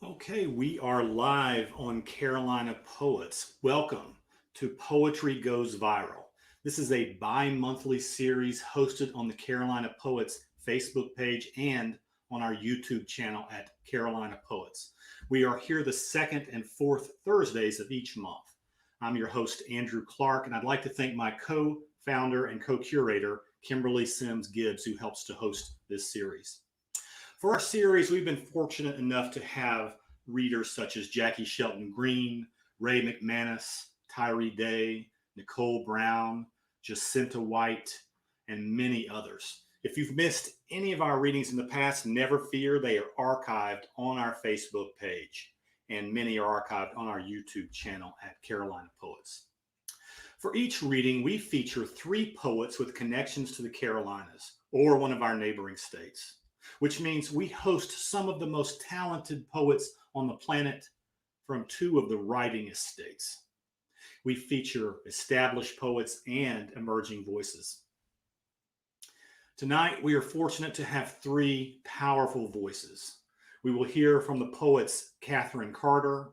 Okay, we are live on Carolina Poets. Welcome to Poetry Goes Viral. This is a bi-monthly series hosted on the Carolina Poets Facebook page and on our YouTube channel at Carolina Poets. We are here the second and fourth Thursdays of each month. I'm your host, Andrew Clark, and I'd like to thank my co-founder and co-curator, Kimberly Sims Gibbs, who helps to host this series. For our series, we've been fortunate enough to have readers such as Jackie Shelton Green, Ray McManus, Tyree Day, Nicole Brown, Jacinta White, and many others. If you've missed any of our readings in the past, never fear, they are archived on our Facebook page, and many are archived on our YouTube channel at Carolina Poets. For each reading, we feature 3 poets with connections to the Carolinas or one of our neighboring states, which means we host some of the most talented poets on the planet from 2 of the writing estates. We feature established poets and emerging voices. Tonight, we are fortunate to have 3 powerful voices. We will hear from the poets Catherine Carter,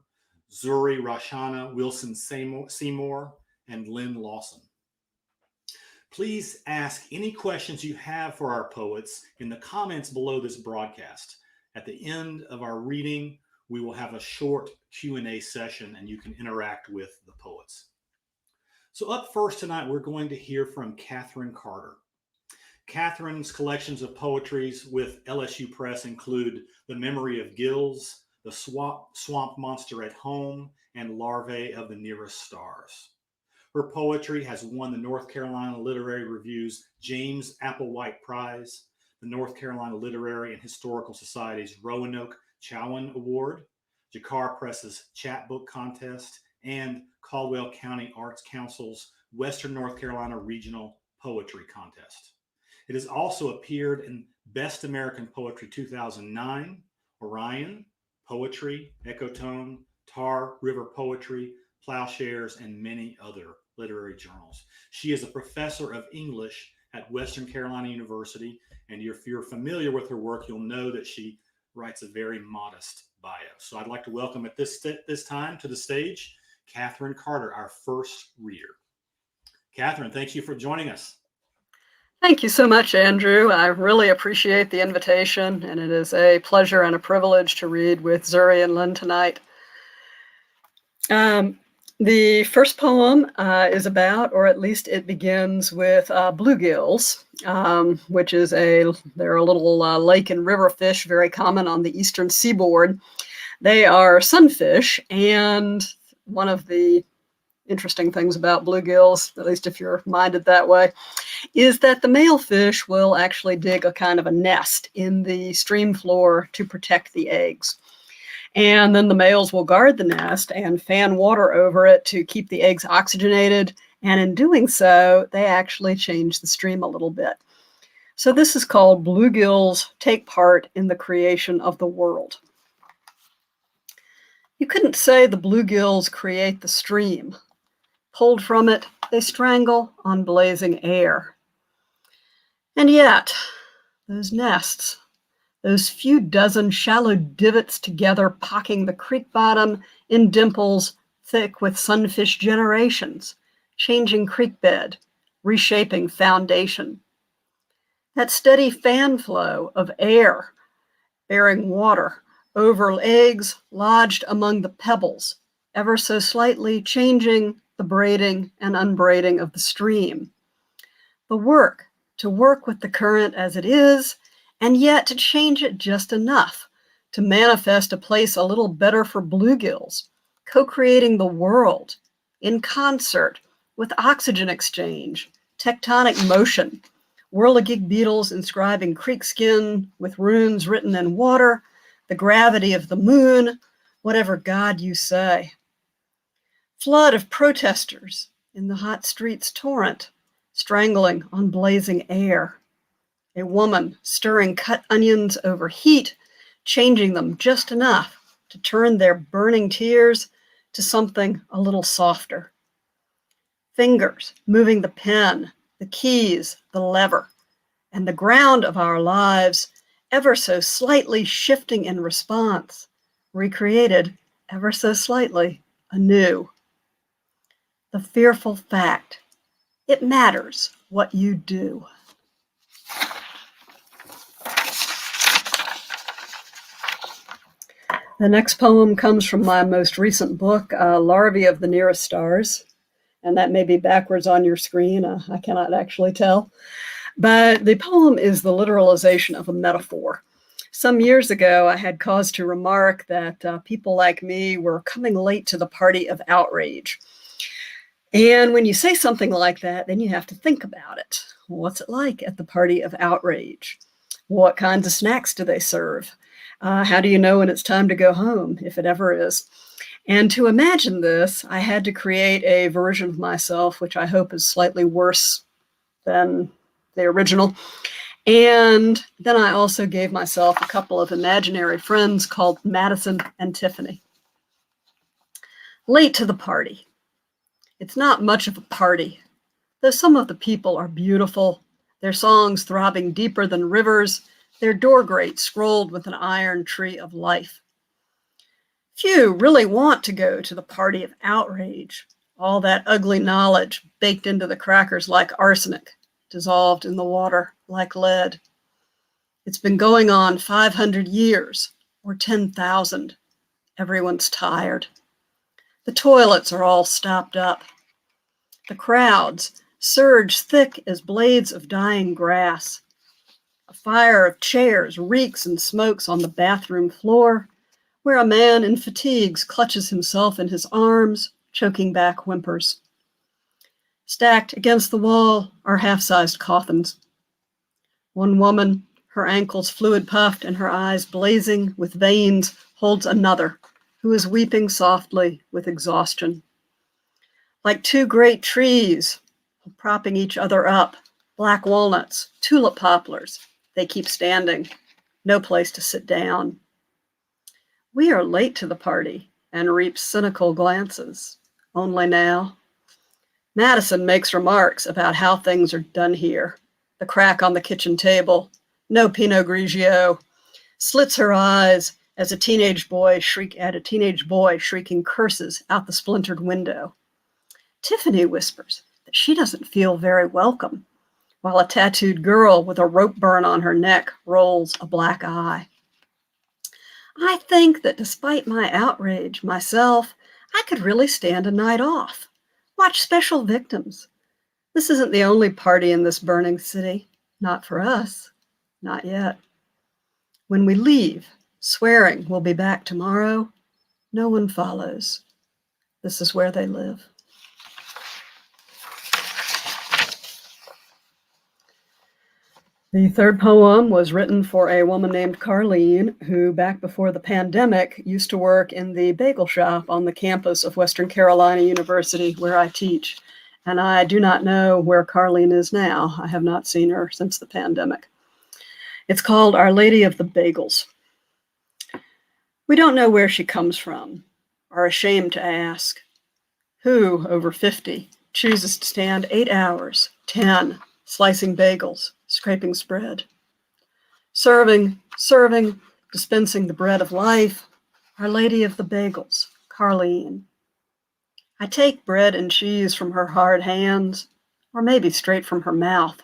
Zuri Raushannah Wilson-Seymore, and Lynn Lawson. Please ask any questions you have for our poets in the comments below this broadcast. At the end of our reading, we will have a short Q&A session and you can interact with the poets. So up first tonight, we're going to hear from Catherine Carter. Catherine's collections of poetries with LSU Press include The Memory of Gills, The Swamp Monster at Home, and Larvae of the Nearest Stars. Her poetry has won the North Carolina Literary Review's James Applewhite Prize, the North Carolina Literary and Historical Society's Roanoke-Chowan Award, Jacar Press's Chapbook Contest, and Caldwell County Arts Council's Western North Carolina Regional Poetry Contest. It has also appeared in Best American Poetry 2009, Orion, Poetry, Ecotone, Tar River Poetry, Ploughshares, and many other literary journals. She is a professor of English at Western Carolina University, and if you're familiar with her work, you'll know that she writes a very modest bio. So I'd like to welcome at this time to the stage, Catherine Carter, our first reader. Catherine, thank you for joining us. Thank you so much, Andrew. I really appreciate the invitation, and it is a pleasure and a privilege to read with Zuri and Lynn tonight. The first poem is about, or at least it begins with bluegills, which is they're a little lake and river fish, very common on the eastern seaboard. They are sunfish, and one of the interesting things about bluegills, at least if you're minded that way, is that the male fish will actually dig a kind of a nest in the stream floor to protect the eggs. And then the males will guard the nest and fan water over it to keep the eggs oxygenated. And in doing so, they actually change the stream a little bit. So this is called Bluegills Take Part in the Creation of the World. You couldn't say the bluegills create the stream. Pulled from it, they strangle on blazing air. And yet, those nests, those few dozen shallow divots together pocking the creek bottom in dimples thick with sunfish generations, changing creek bed, reshaping foundation. That steady fan flow of air bearing water over eggs lodged among the pebbles, ever so slightly changing the braiding and unbraiding of the stream. The work to work with the current as it is, and yet to change it just enough to manifest a place a little better for bluegills, co-creating the world in concert with oxygen exchange, tectonic motion, whirligig beetles inscribing creek skin with runes written in water, the gravity of the moon, whatever God you say. Flood of protesters in the hot streets torrent, strangling on blazing air. A woman stirring cut onions over heat, changing them just enough to turn their burning tears to something a little softer. Fingers moving the pen, the keys, the lever, and the ground of our lives ever so slightly shifting in response, recreated ever so slightly anew. The fearful fact, it matters what you do. The next poem comes from my most recent book, Larvae of the Nearest Stars. And that may be backwards on your screen. I cannot actually tell. But the poem is the literalization of a metaphor. Some years ago, I had cause to remark that people like me were coming late to the party of outrage. And when you say something like that, then you have to think about it. What's it like at the party of outrage? What kinds of snacks do they serve? How do you know when it's time to go home, if it ever is? And to imagine this, I had to create a version of myself, which I hope is slightly worse than the original. And then I also gave myself a couple of imaginary friends called Madison and Tiffany. Late to the party. It's not much of a party, though some of the people are beautiful, their songs throbbing deeper than rivers, their door grate scrolled with an iron tree of life. Few really want to go to the party of outrage, all that ugly knowledge baked into the crackers like arsenic, dissolved in the water like lead. It's been going on 500 years, or 10,000. Everyone's tired. The toilets are all stopped up. The crowds surge thick as blades of dying grass. A fire of chairs reeks and smokes on the bathroom floor, where a man in fatigues clutches himself in his arms, choking back whimpers. Stacked against the wall are half-sized coffins. One woman, her ankles fluid-puffed and her eyes blazing with veins, holds another, who is weeping softly with exhaustion. Like two great trees, propping each other up, black walnuts, tulip poplars, they keep standing, no place to sit down. We are late to the party and reap cynical glances. Only now. Madison makes remarks about how things are done here. The crack on the kitchen table, no Pinot Grigio, slits her eyes as a teenage boy shrieking curses out the splintered window. Tiffany whispers that she doesn't feel very welcome, while a tattooed girl with a rope burn on her neck rolls a black eye. I think that despite my outrage myself, I could really stand a night off. Watch Special Victims. This isn't the only party in this burning city. Not for us. Not yet. When we leave, swearing we'll be back tomorrow, no one follows. This is where they live. The third poem was written for a woman named Carlene, who back before the pandemic used to work in the bagel shop on the campus of Western Carolina University, where I teach. And I do not know where Carlene is now. I have not seen her since the pandemic. It's called Our Lady of the Bagels. We don't know where she comes from, are ashamed to ask. Who, over 50, chooses to stand 8 hours, 10, slicing bagels, scraping spread? Serving, dispensing the bread of life, Our Lady of the Bagels, Carlene. I take bread and cheese from her hard hands, or maybe straight from her mouth,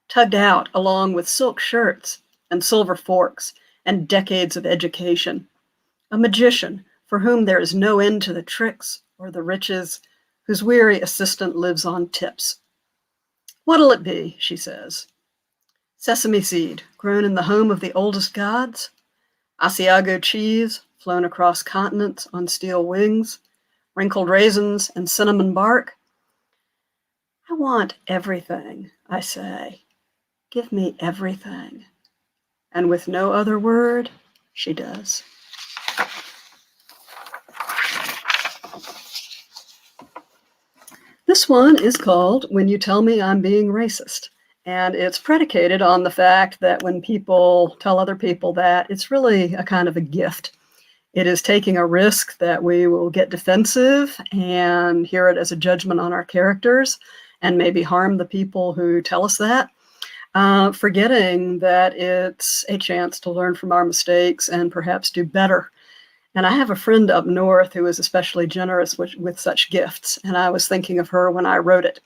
tugged out along with silk shirts and silver forks and decades of education. A magician for whom there is no end to the tricks or the riches, whose weary assistant lives on tips. What'll it be, she says. Sesame seed, grown in the home of the oldest gods? Asiago cheese, flown across continents on steel wings? Wrinkled raisins and cinnamon bark? I want everything, I say. Give me everything. And with no other word, she does. This one is called When You Tell Me I'm Being Racist. And it's predicated on the fact that when people tell other people that, it's really a kind of a gift. It is taking a risk that we will get defensive and hear it as a judgment on our characters and maybe harm the people who tell us that, forgetting that it's a chance to learn from our mistakes and perhaps do better. And I have a friend up north who is especially generous with such gifts, and I was thinking of her when I wrote it.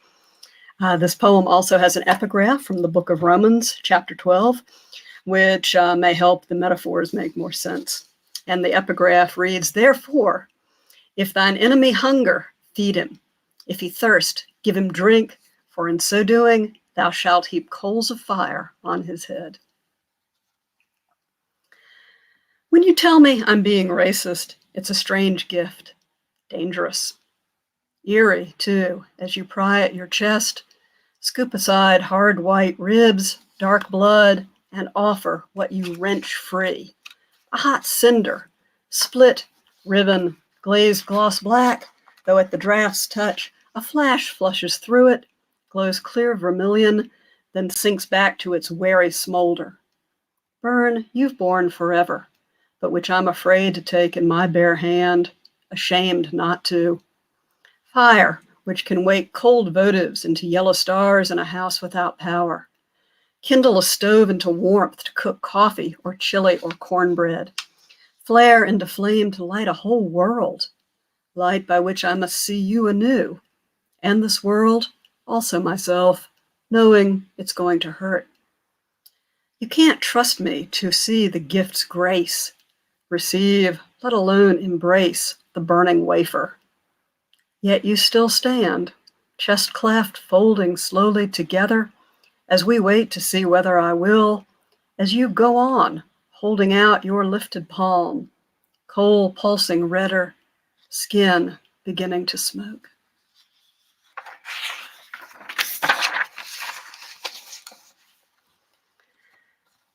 This poem also has an epigraph from the book of Romans, chapter 12, which may help the metaphors make more sense. And the epigraph reads, "Therefore, if thine enemy hunger, feed him. If he thirst, give him drink, for in so doing thou shalt heap coals of fire on his head." When you tell me I'm being racist, it's a strange gift, dangerous. Eerie, too, as you pry at your chest, scoop aside hard white ribs, dark blood, and offer what you wrench free. A hot cinder, split, ribbon, glazed gloss black, though at the draft's touch, a flash flushes through it, glows clear vermilion, then sinks back to its wary smolder. Burn you've borne forever, but which I'm afraid to take in my bare hand, ashamed not to. Fire, which can wake cold votives into yellow stars in a house without power. Kindle a stove into warmth to cook coffee or chili or cornbread. Flare into flame to light a whole world, light by which I must see you anew, and this world, also myself, knowing it's going to hurt. You can't trust me to see the gift's grace, receive, let alone embrace, the burning wafer. Yet you still stand, chest cleft folding slowly together, as we wait to see whether I will, as you go on, holding out your lifted palm, coal pulsing redder, skin beginning to smoke.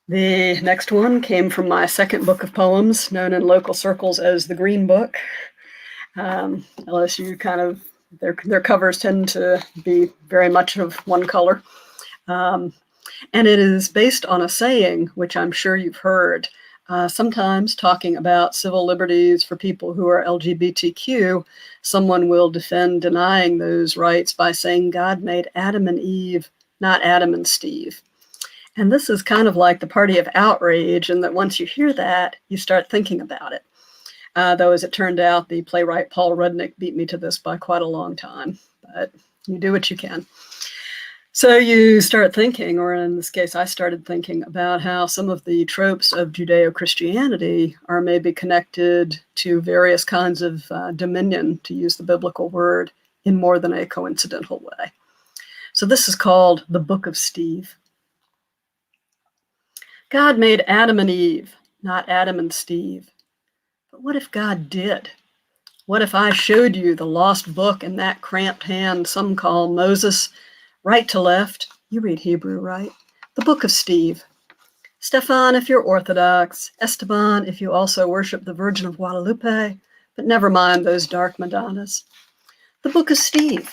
The next one came from my second book of poems, known in local circles as the Green Book. LSU their covers tend to be very much of one color. And it is based on a saying, which I'm sure you've heard, sometimes talking about civil liberties for people who are LGBTQ, someone will defend denying those rights by saying God made Adam and Eve, not Adam and Steve. And this is kind of like the party of outrage, and that once you hear that, you start thinking about it. Though, as it turned out, the playwright Paul Rudnick beat me to this by quite a long time, but you do what you can. So you start thinking, or in this case, I started thinking about how some of the tropes of Judeo-Christianity are maybe connected to various kinds of dominion, to use the biblical word, in more than a coincidental way. So this is called the Book of Steve. God made Adam and Eve, not Adam and Steve. But what if God did? What if I showed you the lost book in that cramped hand some call Moses, right to left, you read Hebrew, right? The Book of Steve. Stefan, if you're Orthodox. Esteban, if you also worship the Virgin of Guadalupe. But never mind those dark Madonnas. The Book of Steve.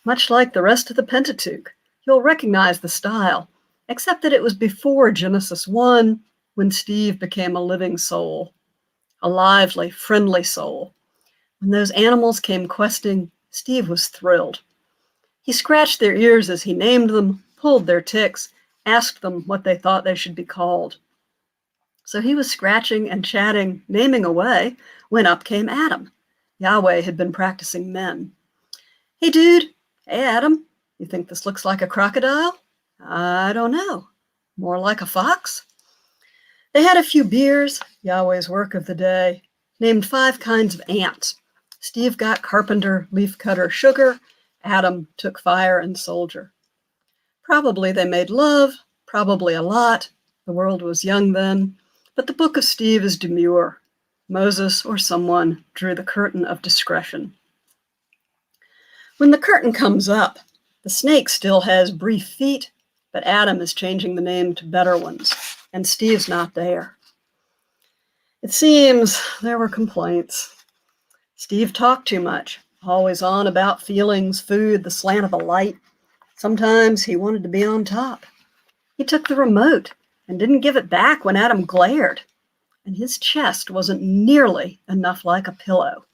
Much like the rest of the Pentateuch, you'll recognize the style, except that it was before Genesis 1, when Steve became a living soul, a lively, friendly soul. When those animals came questing, Steve was thrilled. He scratched their ears as he named them, pulled their ticks, asked them what they thought they should be called. So he was scratching and chatting, naming away, when up came Adam. Yahweh had been practicing men. Hey, dude. Hey, Adam. You think this looks like a crocodile? I don't know. More like a fox? They had a few beers, Yahweh's work of the day, named 5 kinds of ants. Steve got carpenter, leafcutter, sugar. Adam took fire and soldier. Probably they made love, probably a lot. The world was young then, but the Book of Steve is demure. Moses or someone drew the curtain of discretion. When the curtain comes up, the snake still has brief feet, but Adam is changing the name to better ones, and Steve's not there. It seems there were complaints. Steve talked too much, always on about feelings, food, the slant of a light. Sometimes he wanted to be on top. He took the remote and didn't give it back when Adam glared, and his chest wasn't nearly enough like a pillow.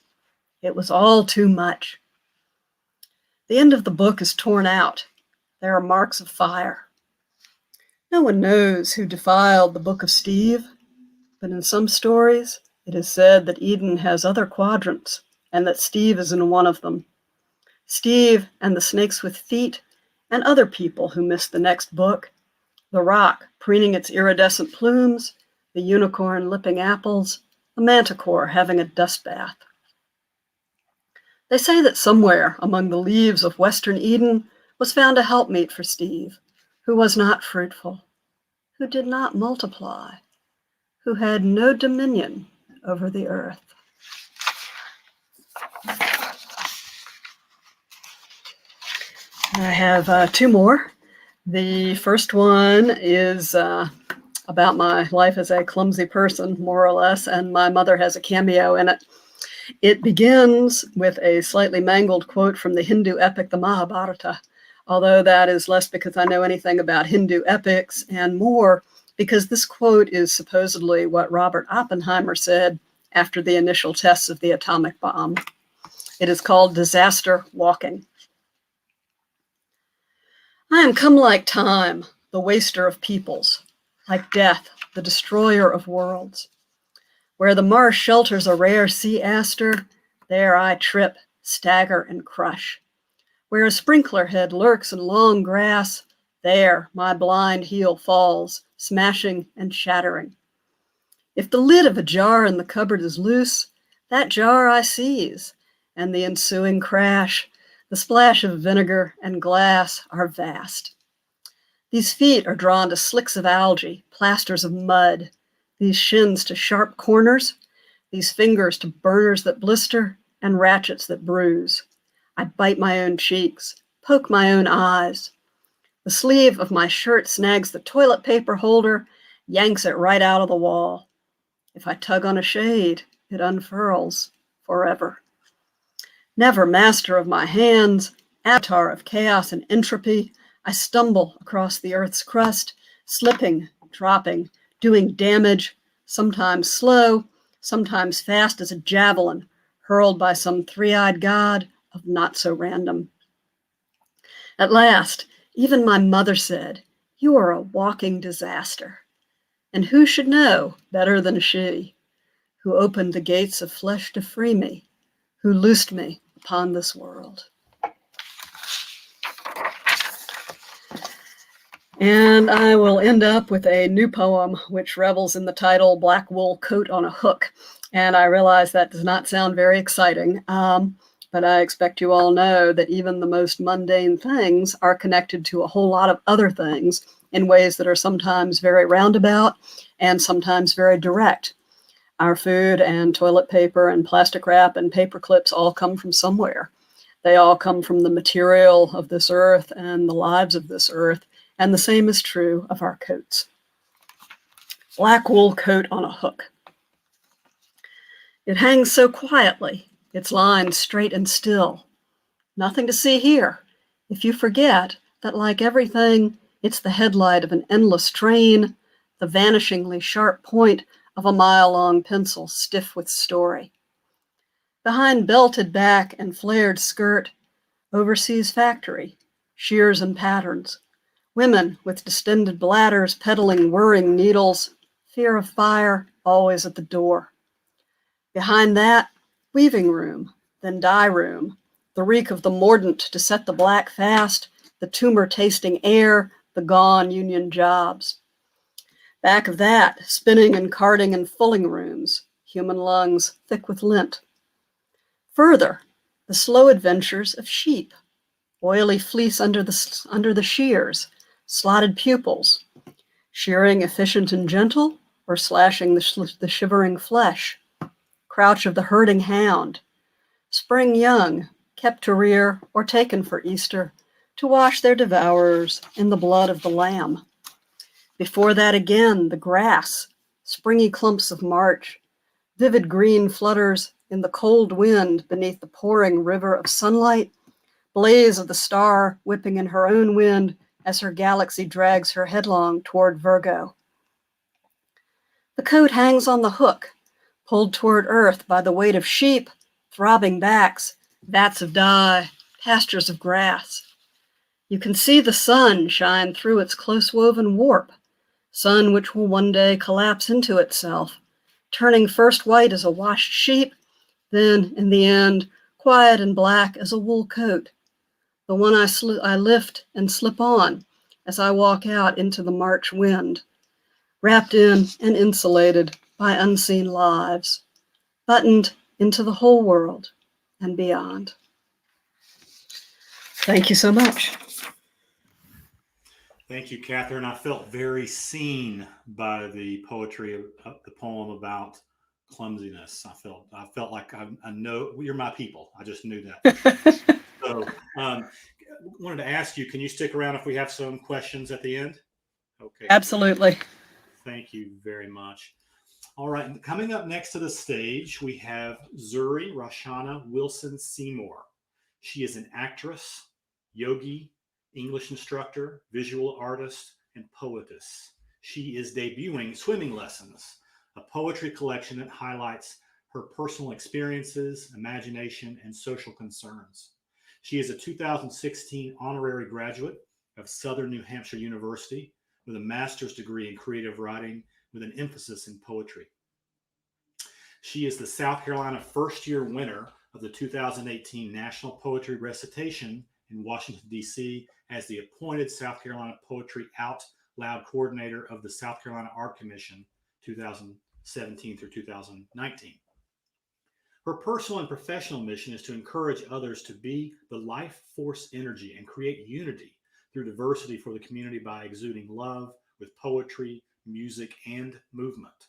It was all too much. The end of the book is torn out. There are marks of fire. No one knows who defiled the Book of Steve, but in some stories, It is said that Eden has other quadrants, and that Steve is in one of them. Steve and the snakes with feet, and other people who missed the next book, the rock preening its iridescent plumes, the unicorn lipping apples, the manticore having a dust bath. They say that somewhere among the leaves of Western Eden was found a helpmeet for Steve, who was not fruitful, who did not multiply, who had no dominion over the earth. I have two more. The first one is about my life as a clumsy person, more or less, and my mother has a cameo in it. It begins with a slightly mangled quote from the Hindu epic, the Mahabharata, although that is less because I know anything about Hindu epics and more because this quote is supposedly what Robert Oppenheimer said after the initial tests of the atomic bomb. It is called Disaster Walking. I am come like time, the waster of peoples, like death, the destroyer of worlds. Where the marsh shelters a rare sea aster, there I trip, stagger, and crush. Where a sprinkler head lurks in long grass, there my blind heel falls, smashing and shattering. If the lid of a jar in the cupboard is loose, that jar I seize, and the ensuing crash, the splash of vinegar and glass are vast. These feet are drawn to slicks of algae, plasters of mud, these shins to sharp corners, these fingers to burners that blister and ratchets that bruise. I bite my own cheeks, poke my own eyes. The sleeve of my shirt snags the toilet paper holder, yanks it right out of the wall. If I tug on a shade, it unfurls forever. Never master of my hands, avatar of chaos and entropy, I stumble across the earth's crust, slipping, dropping, doing damage, sometimes slow, sometimes fast as a javelin, hurled by some three-eyed god of not so random. At last, even my mother said, "You are a walking disaster." And who should know better than she, who opened the gates of flesh to free me, who loosed me upon this world. And I will end up with a new poem which revels in the title Black Wool Coat on a Hook. And I realize that does not sound very exciting, but I expect you all know that even the most mundane things are connected to a whole lot of other things in ways that are sometimes very roundabout and sometimes very direct. Our food and toilet paper and plastic wrap and paper clips all come from somewhere. They all come from the material of this earth and the lives of this earth. And the same is true of our coats. Black wool coat on a hook. It hangs so quietly, its lines straight and still. Nothing to see here, if you forget that, like everything, it's the headlight of an endless train, the vanishingly sharp point of a mile-long pencil stiff with story. Behind belted back and flared skirt, overseas factory, shears and patterns, women with distended bladders peddling whirring needles, fear of fire always at the door. Behind that, weaving room, then dye room, the reek of the mordant to set the black fast, the tumor-tasting air, the gone union jobs. Back of that, spinning and carding and fulling rooms, human lungs thick with lint. Further, the slow adventures of sheep, oily fleece under the shears, slotted pupils, shearing efficient and gentle, or slashing the shivering flesh, crouch of the herding hound, spring young, kept to rear or taken for Easter, to wash their devourers in the blood of the lamb. Before that again, the grass, springy clumps of March, vivid green flutters in the cold wind beneath the pouring river of sunlight, blaze of the star whipping in her own wind as her galaxy drags her headlong toward Virgo. The coat hangs on the hook, pulled toward earth by the weight of sheep, throbbing backs, vats of dye, pastures of grass. You can see the sun shine through its close-woven warp, sun which will one day collapse into itself, turning first white as a washed sheep, then, in the end, quiet and black as a wool coat, the one I lift and slip on as I walk out into the March wind, wrapped in and insulated by unseen lives, buttoned into the whole world and beyond. Thank you so much. Thank you, Catherine. I felt very seen by the poetry of the poem about clumsiness. I felt like I know you're my people. I just knew that. So, wanted to ask you, can you stick around if we have some questions at the end? Okay. Absolutely. Thank you very much. All right. Coming up next to the stage, we have Zuri Raushannah Wilson-Seymore. She is an actress, yogi, English instructor, visual artist, and poetess. She is debuting Swimming Lessons, a poetry collection that highlights her personal experiences, imagination, and social concerns. She is a 2016 honorary graduate of Southern New Hampshire University with a master's degree in creative writing with an emphasis in poetry. She is the South Carolina first-year winner of the 2018 National Poetry Recitation in Washington, D.C. as the appointed South Carolina Poetry Out Loud Coordinator of the South Carolina Art Commission 2017 through 2019. Her personal and professional mission is to encourage others to be the life force energy and create unity through diversity for the community by exuding love with poetry, music, and movement.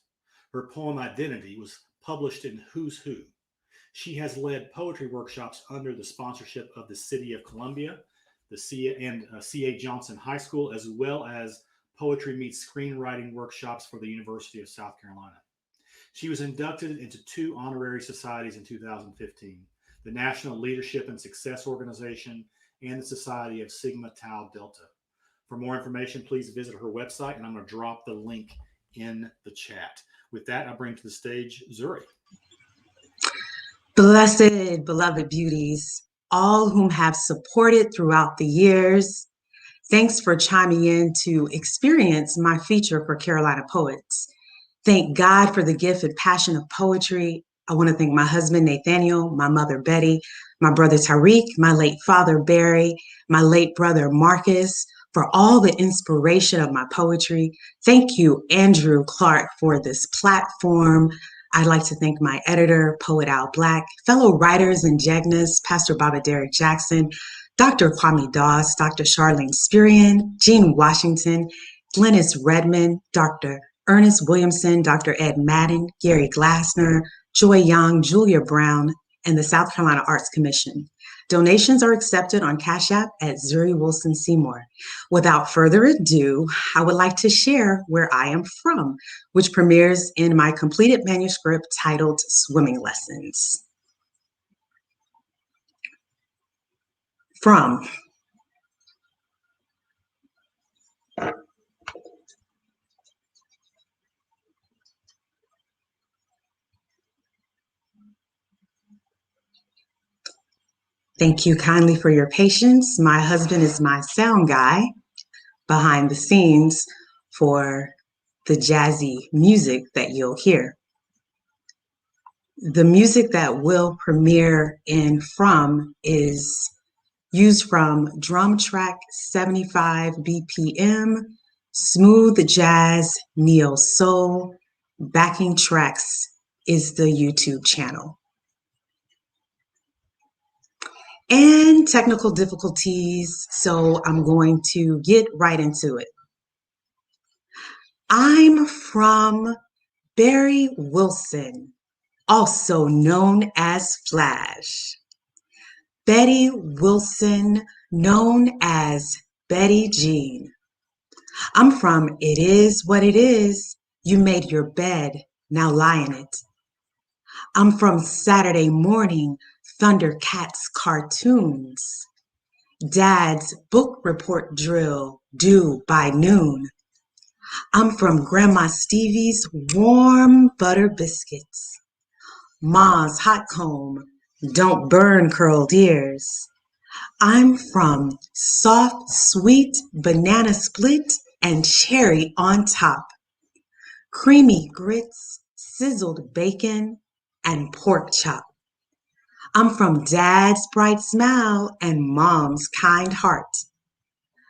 Her poem Identity was published in Who's Who. She has led poetry workshops under the sponsorship of the City of Columbia, the C.A. Johnson High School, as well as Poetry Meets Screenwriting workshops for the University of South Carolina. She was inducted into 2 honorary societies in 2015, the National Leadership and Success Organization and the Society of Sigma Tau Delta. For more information, please visit her website, and I'm going to drop the link in the chat. With that, I bring to the stage Zuri. Blessed, beloved beauties, all whom have supported throughout the years, thanks for chiming in to experience my feature for Carolina Poets. Thank God for the gift and passion of poetry. I want to thank my husband, Nathaniel, my mother, Betty, my brother, Tariq, my late father, Barry, my late brother, Marcus, for all the inspiration of my poetry. Thank you, Andrew Clark, for this platform. I'd like to thank my editor, Poet Al Black, fellow writers and Jagnas, Pastor Baba Derek Jackson, Dr. Kwame Dawes, Dr. Charlene Spirian, Jean Washington, Glennis Redmond, Dr. Ernest Williamson, Dr. Ed Madden, Gary Glassner, Joy Young, Julia Brown, and the South Carolina Arts Commission. Donations are accepted on Cash App at Zuri Wilson-Seymore. Without further ado, I would like to share where I am from, which premieres in my completed manuscript titled Swimming Lessons. From. Thank you kindly for your patience. My husband is my sound guy behind the scenes for the jazzy music that you'll hear. The music that will premiere in From is used from Drum Track 75 BPM, Smooth Jazz Neo Soul. Backing tracks is the YouTube channel. And technical difficulties, so I'm going to get right into it. I'm from Barry Wilson, also known as Flash. Betty Wilson, known as Betty Jean. I'm from It Is What It Is. You made your bed, now lie in it. I'm from Saturday Morning Thundercats cartoons. Dad's book report drill due by noon. I'm from Grandma Stevie's warm butter biscuits. Ma's hot comb, don't burn curled ears. I'm from soft, sweet banana split and cherry on top. Creamy grits, sizzled bacon, and pork chop. I'm from Dad's bright smile and Mom's kind heart.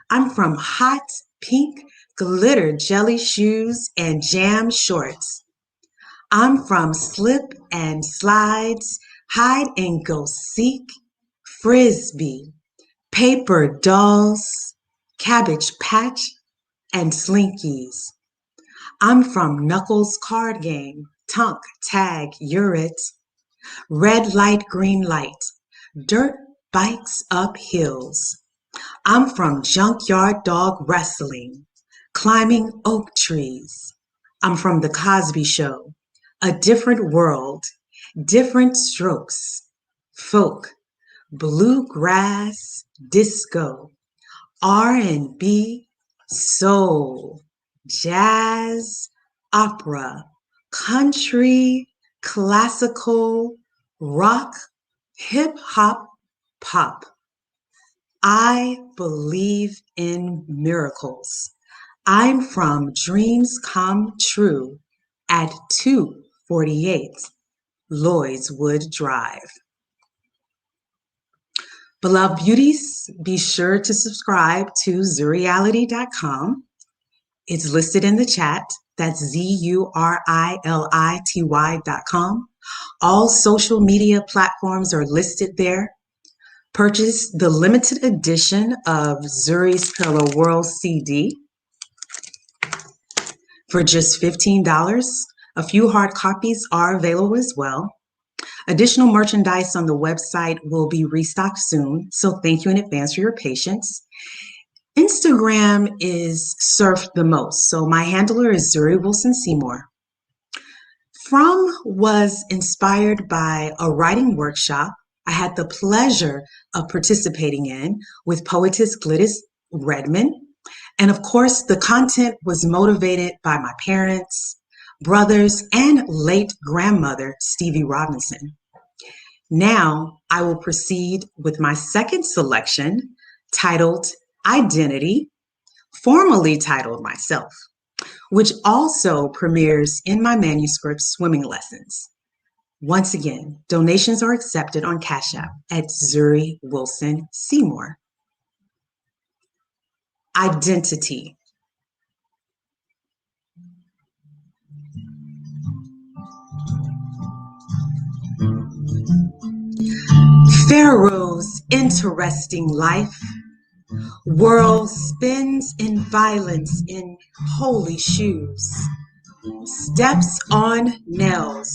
I'm from hot pink glitter jelly shoes and jam shorts. I'm from slip and slides, hide and go seek, frisbee, paper dolls, cabbage patch, and slinkies. I'm from Knuckles card game, tunk, tag, you're it, red light, green light, dirt bikes up hills. I'm from junkyard dog wrestling, climbing oak trees. I'm from The Cosby Show, a different world, different strokes, folk, bluegrass, disco, R&B, soul, jazz, opera, country, classical, rock, hip hop, pop. I believe in miracles. I'm from Dreams Come True at 248 Lloydswood Drive. Beloved beauties, be sure to subscribe to Zuriality.com. It's listed in the chat. That's ZURILITY.com. All social media platforms are listed there. Purchase the limited edition of Zuri's Parallel World CD for just $15. A few hard copies are available as well. Additional merchandise on the website will be restocked soon, so thank you in advance for your patience. Instagram is surfed the most, so my handler is Zuri Wilson-Seymore. From was inspired by a writing workshop I had the pleasure of participating in with poetess Glynis Redmond. And of course, the content was motivated by my parents, brothers, and late grandmother, Stevie Robinson. Now I will proceed with my second selection, titled Identity, formerly titled Myself, which also premieres in my manuscript Swimming Lessons. Once again, donations are accepted on Cash App at Zuri Wilson-Seymore. Identity. Pharaoh's interesting life. World spins in violence in holy shoes. Steps on nails.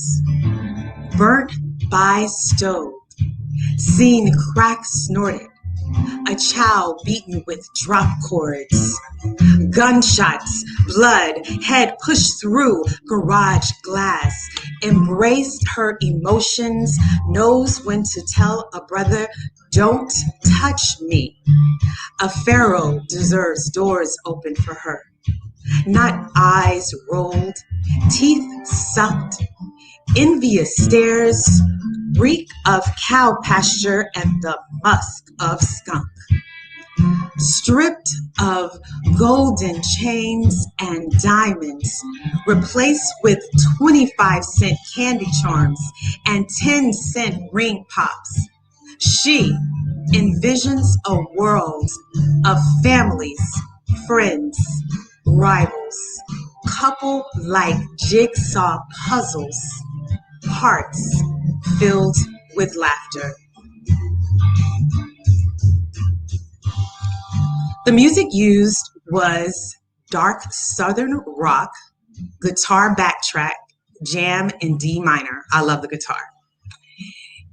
Burnt by stove. Seen crack snorted. A child beaten with drop cords. Gunshots, blood, head pushed through garage glass. Embraced her emotions, knows when to tell a brother, don't touch me. A pharaoh deserves doors open for her. Not eyes rolled, teeth sucked, envious stares, reek of cow pasture and the musk of skunk. Stripped of golden chains and diamonds, replaced with 25-cent candy charms and 10-cent ring pops. She envisions a world of families, friends, rivals, coupled like jigsaw puzzles, hearts filled with laughter. The music used was dark Southern rock, guitar backtrack, jam in D minor. I love the guitar.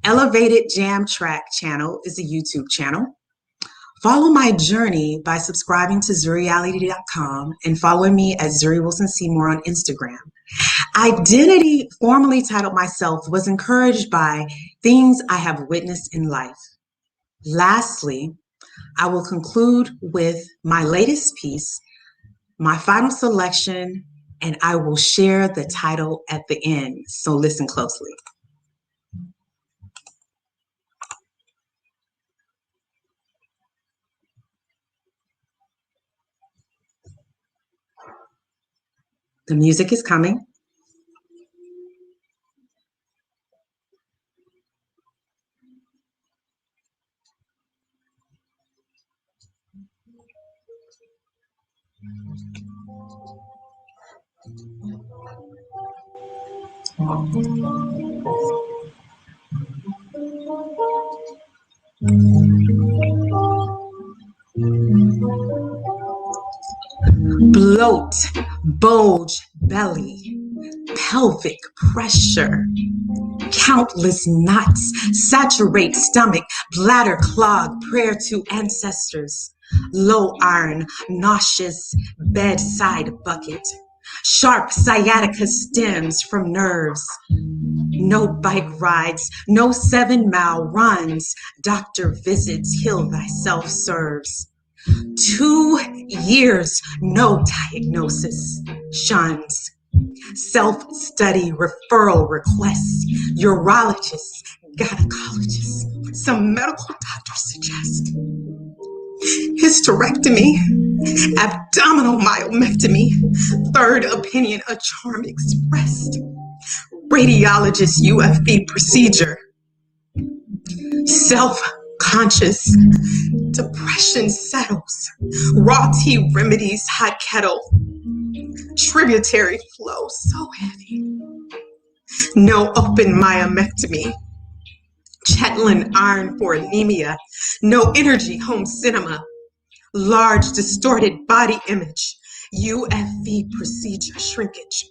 Elevated Jam Track channel is a YouTube channel. Follow my journey by subscribing to Zuriality.com and following me at Zuri Wilson-Seymore on Instagram. Identity, formerly titled Myself, was encouraged by things I have witnessed in life. Lastly, I will conclude with my latest piece, my final selection, and I will share the title at the end, so listen closely. The music is coming. Bloat, bulge, belly, pelvic pressure, countless knots, saturate stomach, bladder clog, prayer to ancestors, low iron, nauseous, bedside bucket, sharp sciatica stems from nerves, no bike rides, no 7-mile runs, doctor visits, heal thyself serves. 2 years, no diagnosis, shuns. Self-study referral requests, urologists, gynecologists, some medical doctors suggest. Hysterectomy, abdominal myomectomy, third opinion, a charm expressed. Radiologist UFB procedure. Self-conscious, depression settles. Raw tea remedies, hot kettle. Tributary flow so heavy. No open myomectomy. Chetland iron for anemia. No energy home cinema. Large distorted body image. UFV procedure shrinkage.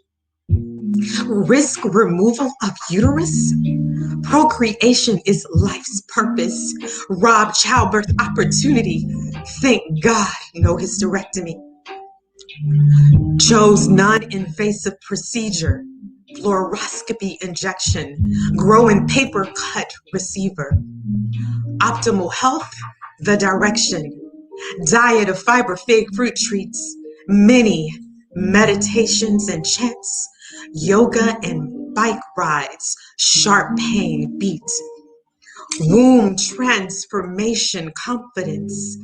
Risk removal of uterus. Procreation is life's purpose. Rob childbirth opportunity. Thank God, no hysterectomy. Chose non-invasive procedure. Fluoroscopy injection. Growing paper cut receiver. Optimal health, the direction. Diet of fiber fig fruit treats. Many meditations and chants. Yoga and bike rides. Sharp pain beats. Womb transformation confidence.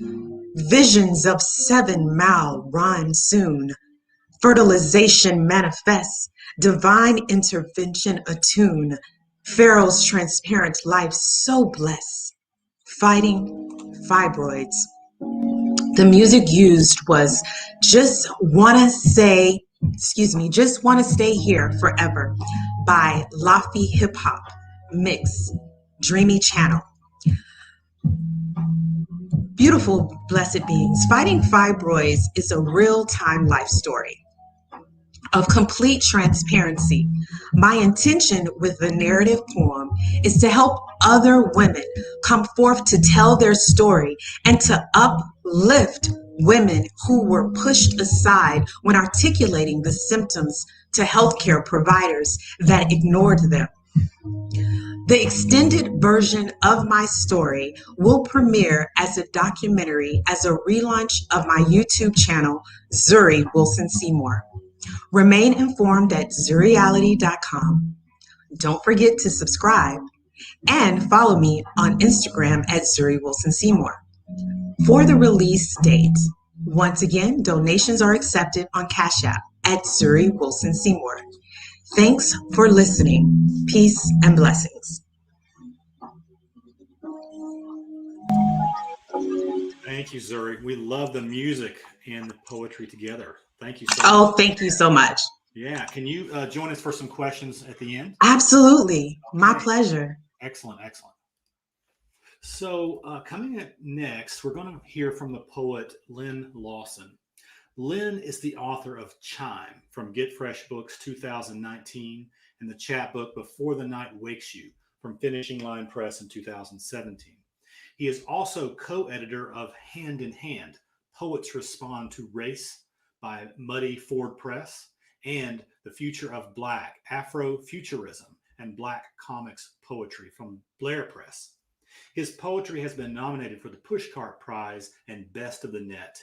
Visions of 7-mile run soon. Fertilization manifests. Divine intervention attune. Pharaoh's transparent life so blessed. Fighting fibroids. The music used was Just Wanna Stay Here Forever by Laffy Hip Hop Mix, Dreamy Channel. Beautiful, blessed beings. Fighting fibroids is a real-time life story of complete transparency. My intention with the narrative poem is to help other women come forth to tell their story and to uplift women who were pushed aside when articulating the symptoms to healthcare providers that ignored them. The extended version of my story will premiere as a documentary as a relaunch of my YouTube channel, Zuri Wilson-Seymore. Remain informed at zuriality.com. Don't forget to subscribe and follow me on Instagram at Zuri Wilson-Seymore. For the release date, once again, donations are accepted on Cash App at Zuri Wilson-Seymore. Thanks for listening. Peace and blessings. Thank you, Zuri. We love the music and the poetry together. Thank you so much. Oh, thank you so much. Yeah. Can you join us for some questions at the end? Absolutely. Okay. My pleasure. Excellent. Excellent. So coming up next, we're going to hear from the poet Len Lawson. Lynn is the author of Chime from Get Fresh Books 2019 and the chapbook Before the Night Wakes You from Finishing Line Press in 2017. He is also co-editor of Hand in Hand, Poets Respond to Race by Muddy Ford Press, and The Future of Black, Afrofuturism and Black Comics Poetry from Blair Press. His poetry has been nominated for the Pushcart Prize and Best of the Net.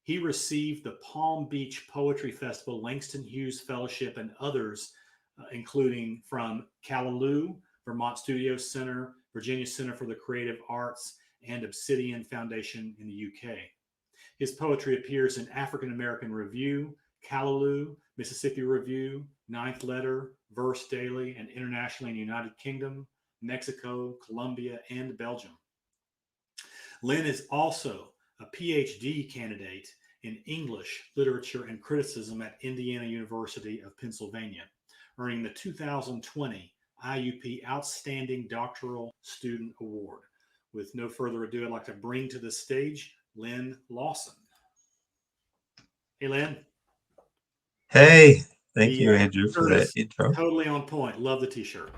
He received the Palm Beach Poetry Festival, Langston Hughes Fellowship, and others, including from Callaloo, Vermont Studios Center, Virginia Center for the Creative Arts, and Obsidian Foundation in the UK. His poetry appears in African American Review, Callaloo, Mississippi Review, Ninth Letter, Verse Daily, and internationally in the United Kingdom, Mexico, Colombia, and Belgium. Lynn is also a PhD candidate in English, Literature, and Criticism at Indiana University of Pennsylvania, earning the 2020 IUP Outstanding Doctoral Student Award. With no further ado, I'd like to bring to the stage Lynn Lawson. Hey, Lynn. Hey, thank you, Andrew, for that intro. Totally on point. Love the t-shirt.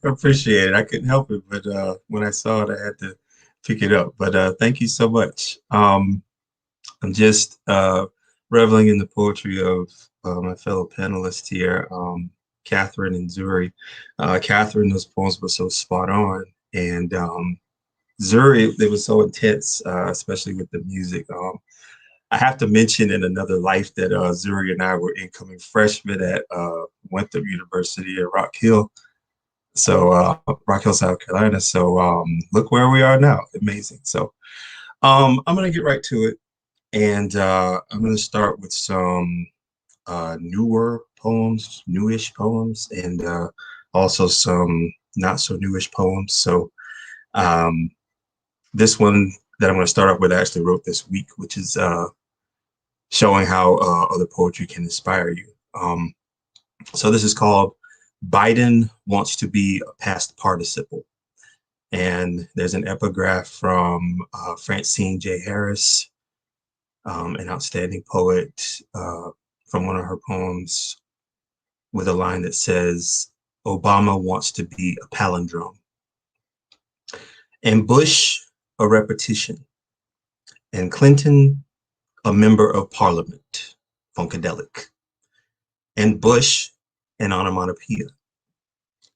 Appreciate it. I couldn't help it, but when I saw it, I had to pick it up. But thank you so much. I'm just reveling in the poetry of my fellow panelists here, Catherine and Zuri. Catherine, those poems were so spot on, and Zuri, they were so intense, especially with the music. I have to mention in another life that Zuri and I were incoming freshmen at Winthrop University at Rock Hill, Rock Hill, South Carolina. So look where we are now. Amazing. So I'm going to get right to it. And I'm going to start with some newer poems, newish poems, and also some not so newish poems. So this one that I'm going to start off with, I actually wrote this week, which is showing how other poetry can inspire you. So this is called Biden Wants to Be a Past Participle. And there's an epigraph from Francine J. Harris, an outstanding poet, from one of her poems, with a line that says, Obama wants to be a palindrome, and Bush a repetition, and Clinton a member of parliament, funkadelic, and Bush an onomatopoeia,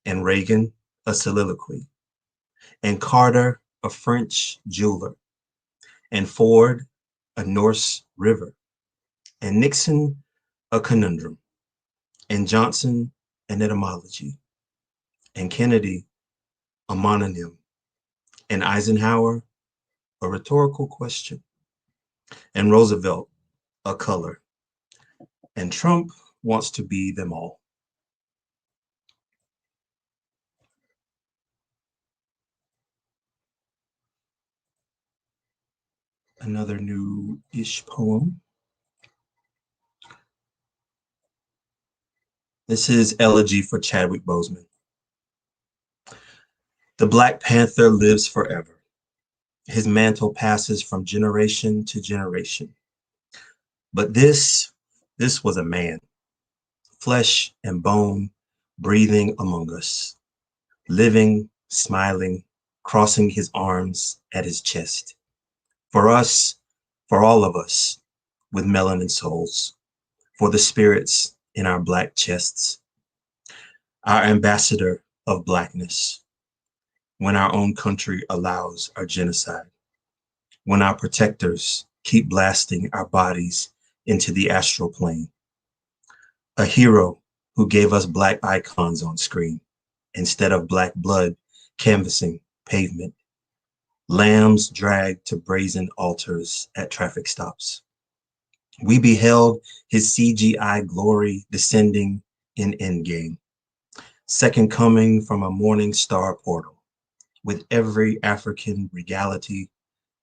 and Reagan a soliloquy, and Carter a French jeweler, and Ford a Norse river, and Nixon a conundrum, and Johnson an etymology, and Kennedy a mononym, and Eisenhower a rhetorical question, and Roosevelt a color, and Trump wants to be them all. Another new-ish poem. This is Elegy for Chadwick Boseman. The Black Panther lives forever. His mantle passes from generation to generation. But this was a man, flesh and bone, breathing among us, living, smiling, crossing his arms at his chest. For us, for all of us, with melanin souls, for the spirits in our Black chests, our ambassador of Blackness, when our own country allows our genocide, when our protectors keep blasting our bodies into the astral plane. A hero who gave us Black icons on screen instead of Black blood canvassing pavement. Lambs dragged to brazen altars at traffic stops. We beheld his CGI glory descending in Endgame. Second coming from a morning star portal, with every African regality,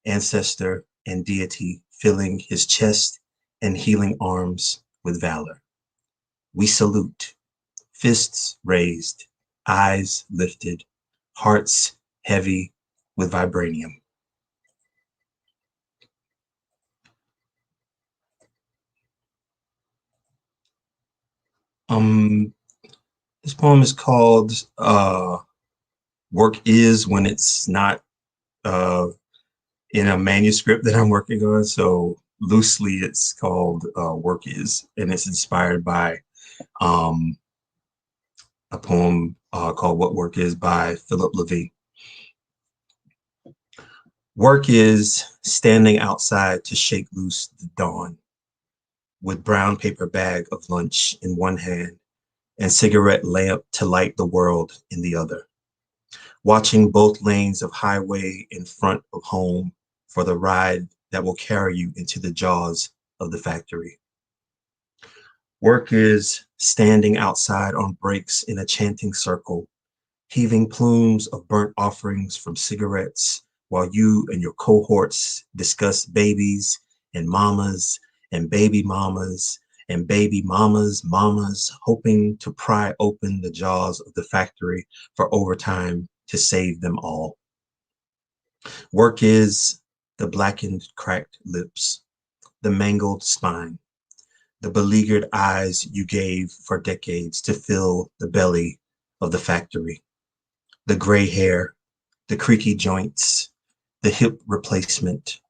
ancestor, and deity filling his chest and healing arms with valor. We salute, fists raised, eyes lifted, hearts heavy with vibranium. This poem is called Work Is When It's Not in a manuscript that I'm working on. So loosely it's called Work Is, and it's inspired by a poem called What Work Is by Philip Levy. Work is standing outside to shake loose the dawn, with brown paper bag of lunch in one hand and cigarette lamp to light the world in the other. Watching both lanes of highway in front of home for the ride that will carry you into the jaws of the factory. Work is standing outside on breaks in a chanting circle, heaving plumes of burnt offerings from cigarettes while you and your cohorts discuss babies and mamas and baby mamas and baby mamas, mamas, hoping to pry open the jaws of the factory for overtime to save them all. Work is the blackened, cracked lips, the mangled spine, the beleaguered eyes you gave for decades to fill the belly of the factory, the gray hair, the creaky joints, the hip replacement,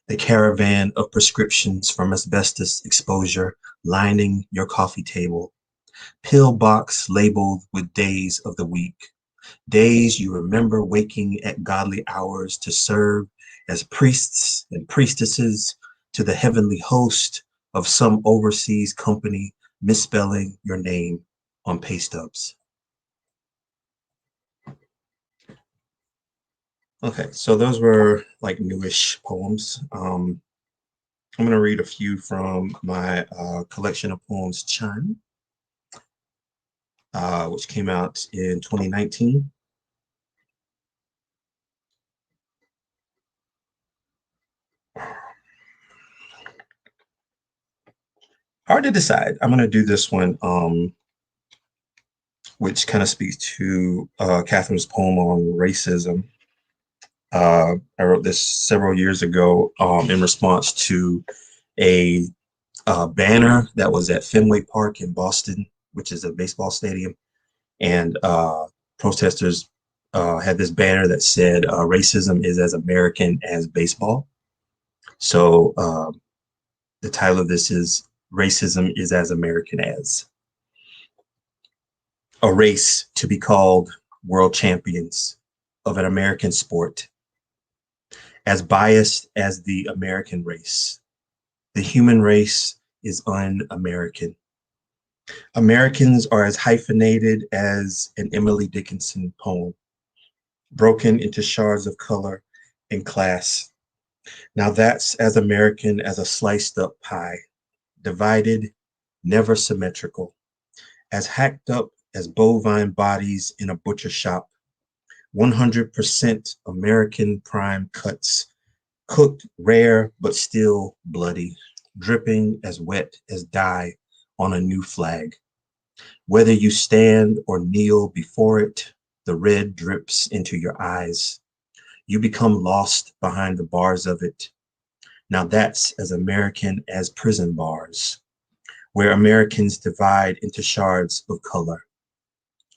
the caravan of prescriptions from asbestos exposure lining your coffee table, pill box labeled with days of the week, days you remember waking at godly hours to serve as priests and priestesses to the heavenly host of some overseas company misspelling your name on pay stubs. Okay, so those were like newish poems. I'm going to read a few from my collection of poems, Chime, which came out in 2019. Hard to decide. I'm going to do this one, which kind of speaks to Catherine's poem on racism. I wrote this several years ago in response to a banner that was at Fenway Park in Boston, which is a baseball stadium. And protesters had this banner that said, racism is as American as baseball. So the title of this is Racism is as American as. A race to be called world champions of an American sport, as biased as the American race. The human race is un-American. Americans are as hyphenated as an Emily Dickinson poem, broken into shards of color and class. Now that's as American as a sliced up pie, divided, never symmetrical, as hacked up as bovine bodies in a butcher shop, 100% American prime cuts, cooked rare but still bloody, dripping as wet as dye on a new flag. Whether you stand or kneel before it, the red drips into your eyes. You become lost behind the bars of it. Now that's as American as prison bars, where Americans divide into shards of color.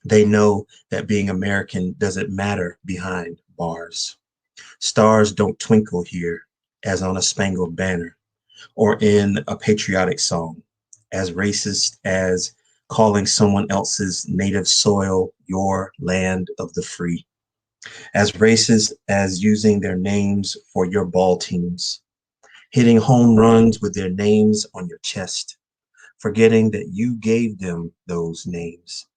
They know that being American doesn't matter behind bars. Stars don't twinkle here as on a spangled banner or in a patriotic song, as racist as calling someone else's native soil your land of the free, as racist as using their names for your ball teams, hitting home runs with their names on your chest, forgetting that you gave them those names,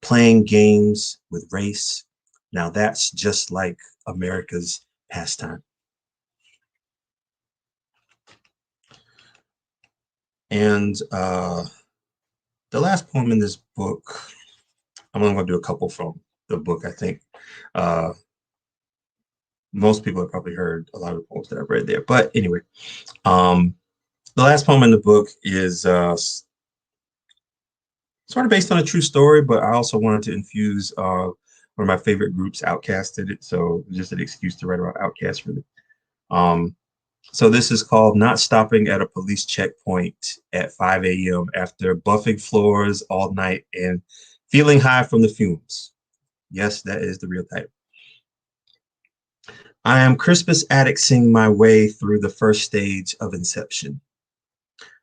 playing games with race. Now that's just like America's pastime. And the last poem in this book, I'm only going to do a couple from the book, I think. Most people have probably heard a lot of the poems that I've read there. But anyway, the last poem in the book is sort of based on a true story, but I also wanted to infuse one of my favorite groups, Outkast, did it. So just an excuse to write about Outkast, really. So this is called Not Stopping at a Police Checkpoint at 5 a.m. after buffing floors all night and feeling high from the fumes. Yes, that is the real title. I am Crispus Attuxing my way through the first stage of inception.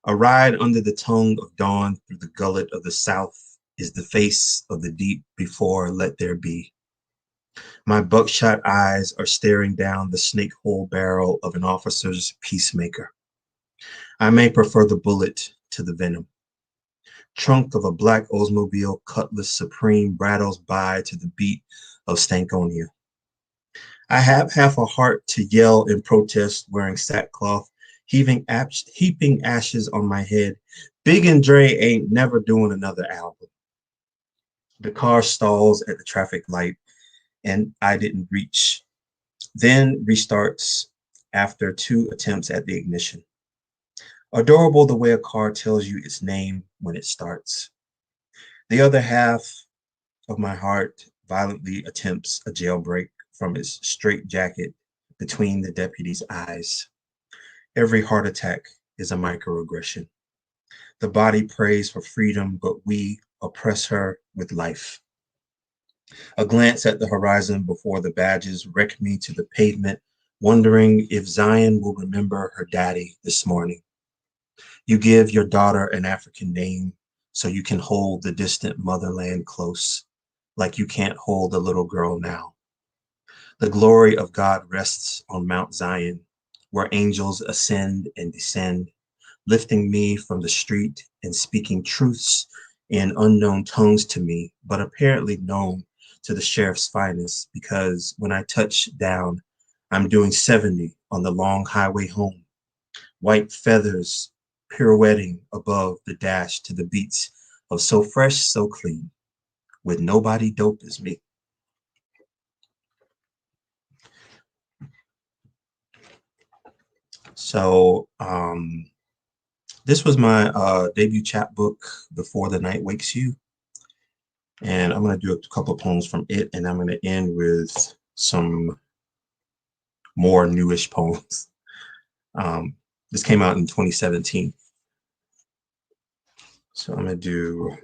A ride under the tongue of dawn through the gullet of the South is the face of the deep before let there be. My buckshot eyes are staring down the snake hole barrel of an officer's peacemaker. I may prefer the bullet to the venom. Trunk of a black Oldsmobile Cutlass Supreme rattles by to the beat of Stankonia. I have half a heart to yell in protest wearing sackcloth, heaping ashes on my head. Big and Dre ain't never doing another album. The car stalls at the traffic light and I didn't reach. Then restarts after 2 attempts at the ignition. Adorable the way a car tells you its name when it starts. The other half of my heart violently attempts a jailbreak from its straitjacket between the deputy's eyes. Every heart attack is a microaggression. The body prays for freedom, but we oppress her with life. A glance at the horizon before the badges wreck me to the pavement, wondering if Zion will remember her daddy this morning. You give your daughter an African name so you can hold the distant motherland close, like you can't hold the little girl now. The glory of God rests on Mount Zion, where angels ascend and descend, lifting me from the street and speaking truths in unknown tongues to me, but apparently known to the sheriff's finest, because when I touch down, I'm doing 70 on the long highway home. White feathers pirouetting above the dash to the beats of So Fresh, So Clean, with nobody dope as me. So this was my debut chapbook, Before the Night Wakes You. And I'm going to do a couple of poems from it, and I'm going to end with some more newish poems. This came out in 2017. So I'm going to do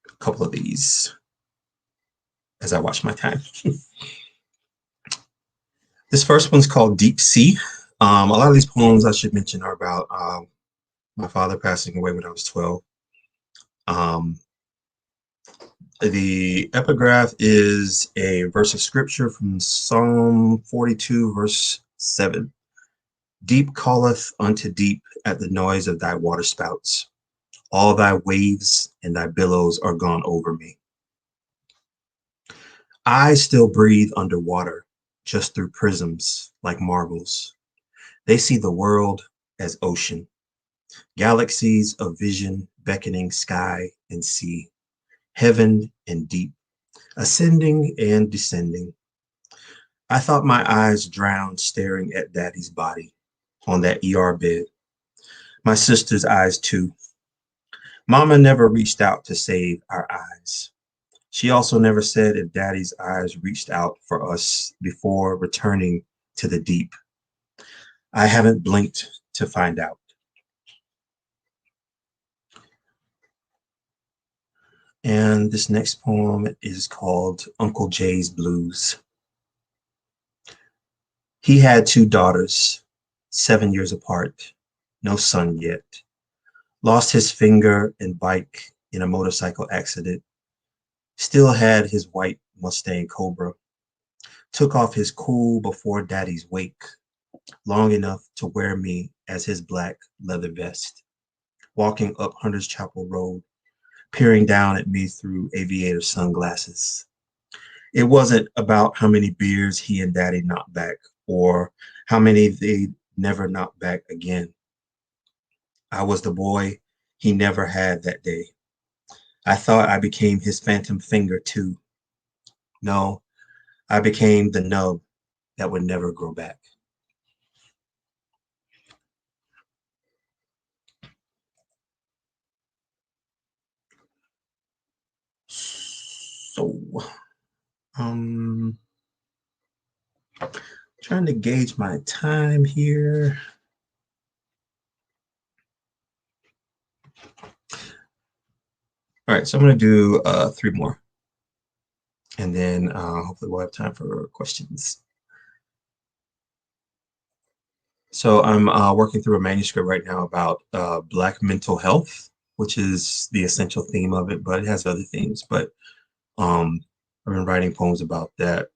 a couple of these as I watch my time. This first one's called Deep Sea. A lot of these poems I should mention are about my father passing away when I was 12. The epigraph is a verse of scripture from Psalm 42, verse 7. Deep calleth unto deep at the noise of thy waterspouts. All thy waves and thy billows are gone over me. I still breathe underwater, just through prisms like marbles. They see the world as ocean, galaxies of vision beckoning sky and sea, heaven and deep, ascending and descending. I thought my eyes drowned staring at daddy's body on that ER bed. My sister's eyes too. Mama never reached out to save our eyes. She also never said if daddy's eyes reached out for us before returning to the deep. I haven't blinked to find out. And this next poem is called Uncle Jay's Blues. He had 2 daughters, 7 years apart, no son yet. Lost his finger and bike in a motorcycle accident. Still had his white Mustang Cobra. Took off his cool before daddy's wake, long enough to wear me as his black leather vest. Walking up Hunter's Chapel Road, peering down at me through aviator sunglasses. It wasn't about how many beers he and daddy knocked back or how many they never knocked back again. I was the boy he never had that day. I thought I became his phantom finger too. No, I became the nub that would never grow back. So, trying to gauge my time here. All right, so I'm going to do 3 more. And then hopefully we'll have time for questions. So I'm working through a manuscript right now about Black mental health, which is the essential theme of it, but it has other themes. But I've been writing poems about that.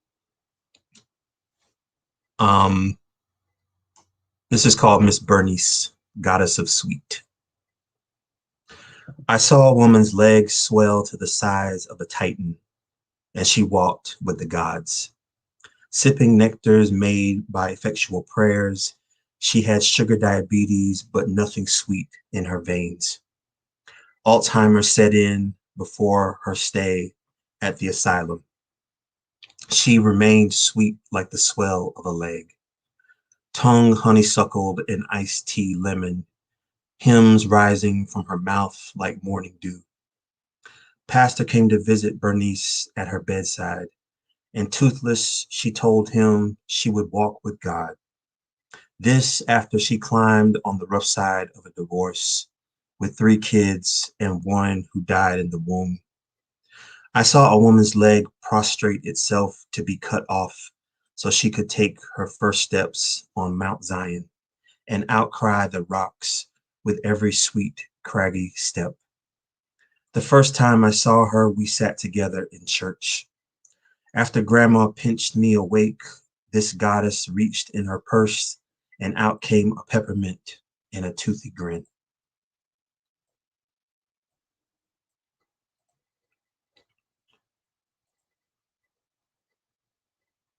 This is called Miss Bernice, Goddess of Sweet. I saw a woman's legs swell to the size of a titan as she walked with the gods. Sipping nectars made by effectual prayers, she had sugar diabetes, but nothing sweet in her veins. Alzheimer's set in before her stay at the asylum. She remained sweet like the swell of a leg. Tongue honeysuckled in iced tea lemon, hymns rising from her mouth like morning dew. Pastor came to visit Bernice at her bedside, and toothless, she told him she would walk with God. This after she climbed on the rough side of a divorce with 3 kids and 1 who died in the womb. I saw a woman's leg prostrate itself to be cut off so she could take her first steps on Mount Zion and outcry the rocks with every sweet, craggy step. The first time I saw her, we sat together in church. After Grandma pinched me awake, this goddess reached in her purse and out came a peppermint and a toothy grin.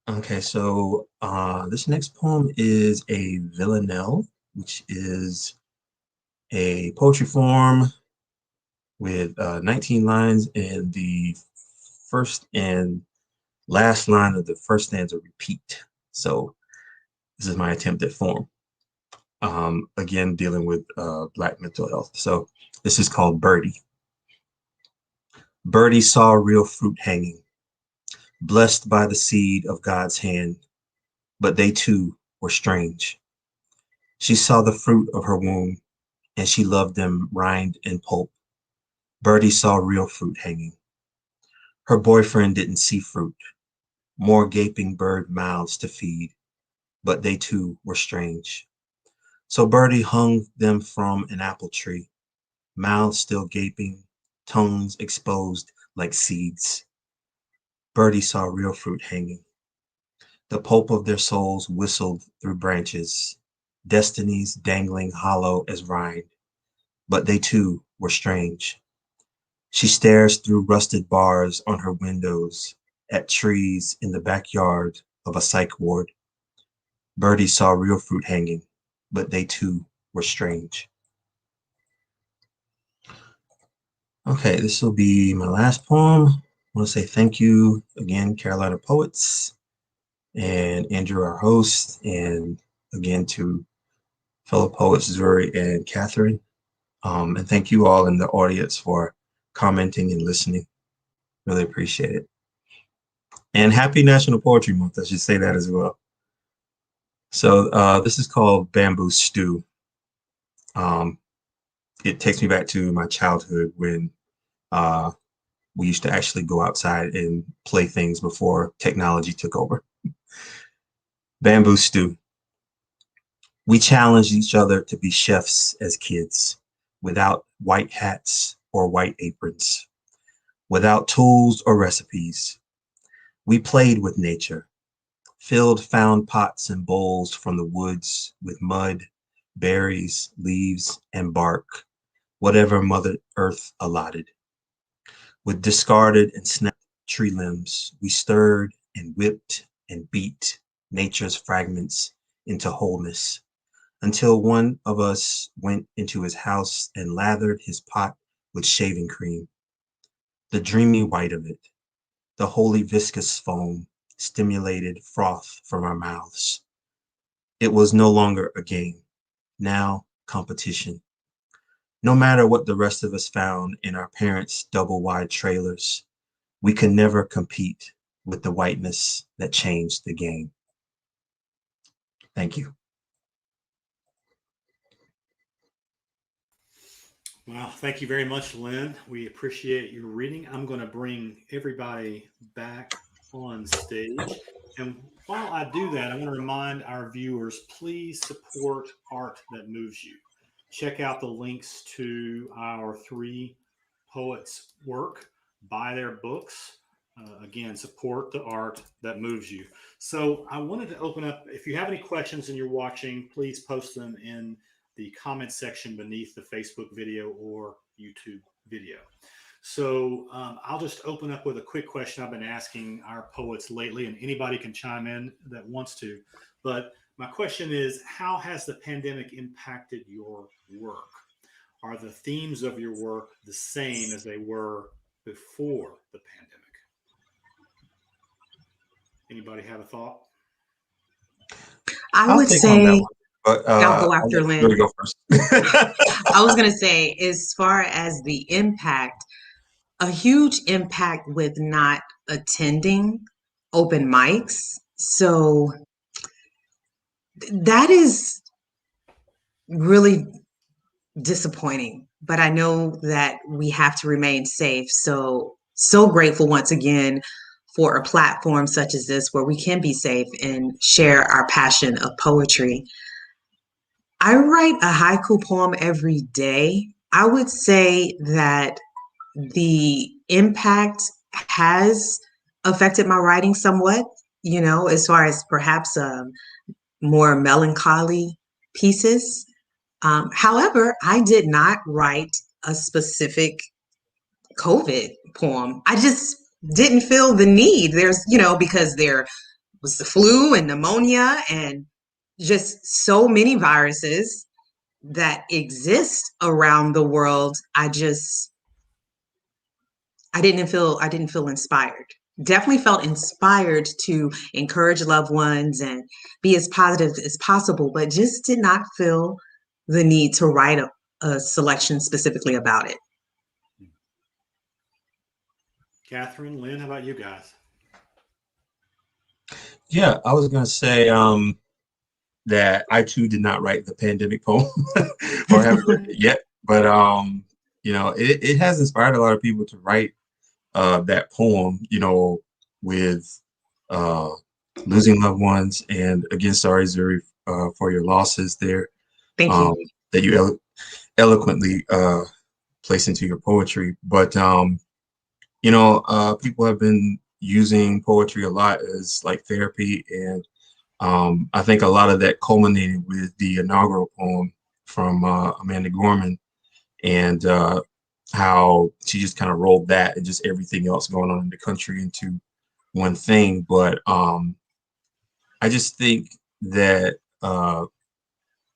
Okay, so this next poem is a Villanelle, which is a poetry form with 19 lines, and the first and last line of the first stanza repeat. So this is my attempt at form. Again, dealing with Black mental health. So this is called Birdie. Birdie saw real fruit hanging, blessed by the seed of God's hand, but they too were strange. She saw the fruit of her womb, and she loved them rind and pulp. Birdie saw real fruit hanging. Her boyfriend didn't see fruit, more gaping bird mouths to feed, but they too were strange. So Birdie hung them from an apple tree, mouths still gaping, tongues exposed like seeds. Birdie saw real fruit hanging. The pulp of their souls whistled through branches, destinies dangling hollow as rind, but they too were strange. She stares through rusted bars on her windows at trees in the backyard of a psych ward. Birdie saw real fruit hanging, but they too were strange. Okay, this will be my last poem. I want to say thank you again, Carolina Poets, and Andrew, our host, and again to fellow poets Zuri and Catherine. And thank you all in the audience for commenting and listening. Really appreciate it. And happy National Poetry Month. I should say that as well. So this is called Bamboo Stew. It takes me back to my childhood when we used to actually go outside and play things before technology took over. Bamboo Stew. We challenged each other to be chefs as kids, without white hats or white aprons, without tools or recipes. We played with nature, filled found pots and bowls from the woods with mud, berries, leaves, and bark, whatever Mother Earth allotted. With discarded and snapped tree limbs, we stirred and whipped and beat nature's fragments into wholeness, until one of us went into his house and lathered his pot with shaving cream. The dreamy white of it, the holy viscous foam, stimulated froth from our mouths. It was no longer a game, now competition. No matter what the rest of us found in our parents' double-wide trailers, we could never compete with the whiteness that changed the game. Thank you. Wow, thank you very much, Lynn. We appreciate your reading. I'm going to bring everybody back on stage. And while I do that, I want to remind our viewers, please support art that moves you. Check out the links to our 3 poets' work, buy their books. Again, support the art that moves you. So I wanted to open up, if you have any questions and you're watching, please post them in the comment section beneath the Facebook video or YouTube video. So I'll just open up with a quick question I've been asking our poets lately, and anybody can chime in that wants to. But my question is, how has the pandemic impacted your work? Are the themes of your work the same as they were before the pandemic? Anybody have a thought? I I'll would take on that say, one. But I'll go I'll after let Lynn. Zuri go first. I was going to say, as far as the impact, a huge impact with not attending open mics. So that is really disappointing, but I know that we have to remain safe. So grateful once again for a platform such as this where we can be safe and share our passion of poetry. I write a haiku poem every day. I would say that the impact has affected my writing somewhat, as far as perhaps more melancholy pieces. However, I did not write a specific COVID poem. I just didn't feel the need. Because there was the flu and pneumonia and just so many viruses that exist around the world. I didn't feel inspired. Definitely felt inspired to encourage loved ones and be as positive as possible, but just did not feel the need to write a selection specifically about it. Catherine, Lynn, how about you guys? Yeah, I was gonna say that I too did not write the pandemic poem or haven't written it yet, but it has inspired a lot of people to write that poem, with losing loved ones. And again, sorry, Zuri, for your losses there. Thank you. That you eloquently place into your poetry. But people have been using poetry a lot as like therapy, and I think a lot of that culminated with the inaugural poem from Amanda Gorman, and how she just kind of rolled that and just everything else going on in the country into one thing. But I just think that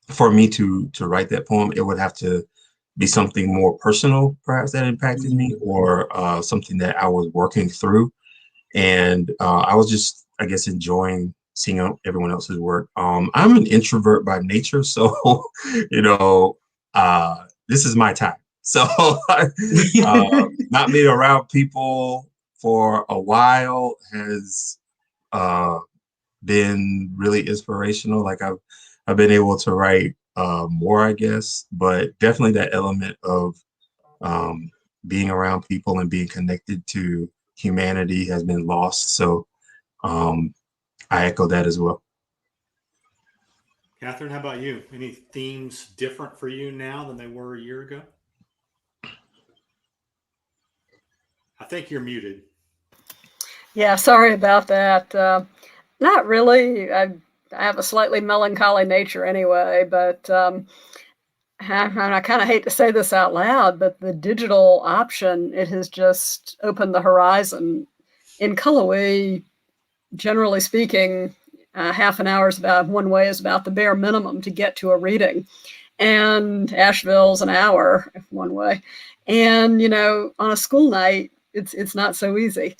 for me to write that poem, it would have to be something more personal, perhaps, that impacted me, or something that I was working through. And I was just, I guess, enjoying seeing everyone else's work. I'm an introvert by nature, so this is my time. So not being around people for a while has been really inspirational. Like I've been able to write more, I guess, but definitely that element of being around people and being connected to humanity has been lost. So I echo that as well. Catherine, how about you? Any themes different for you now than they were a year ago? I think you're muted. Yeah, sorry about that. Not really. I have a slightly melancholy nature anyway, but and I kind of hate to say this out loud, but the digital option, it has just opened the horizon. In Cullowhee, generally speaking, half an hour is about one way is about the bare minimum to get to a reading, and Asheville's an hour one way. And on a school night, it's not so easy.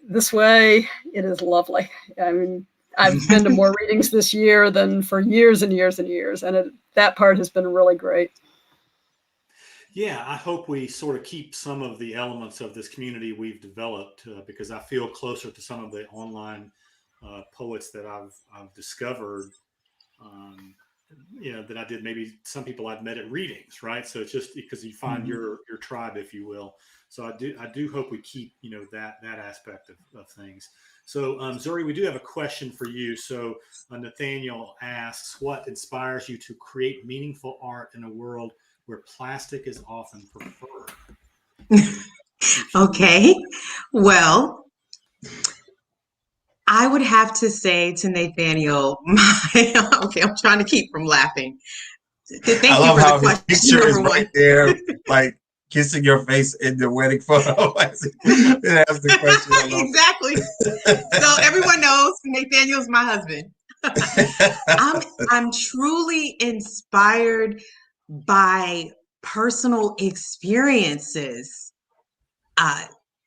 This way, it is lovely. I mean, I've been to more readings this year than for years and years and years, and that part has been really great. Yeah, I hope we sort of keep some of the elements of this community we've developed because I feel closer to some of the online poets that I've discovered, that I did. Maybe some people I've met at readings, right? So it's just because you find your tribe, if you will. So I do hope we keep that aspect of things. So Zuri, we do have a question for you. So Nathaniel asks, what inspires you to create meaningful art in a world where plastic is often preferred? Okay, well, I would have to say to Nathaniel, okay, I'm trying to keep from laughing. Thank I you love for how the his question, picture is number right one. there, like kissing your face in the wedding photo. That's the question. I love Exactly. So everyone knows Nathaniel's my husband. I'm truly inspired by personal experiences.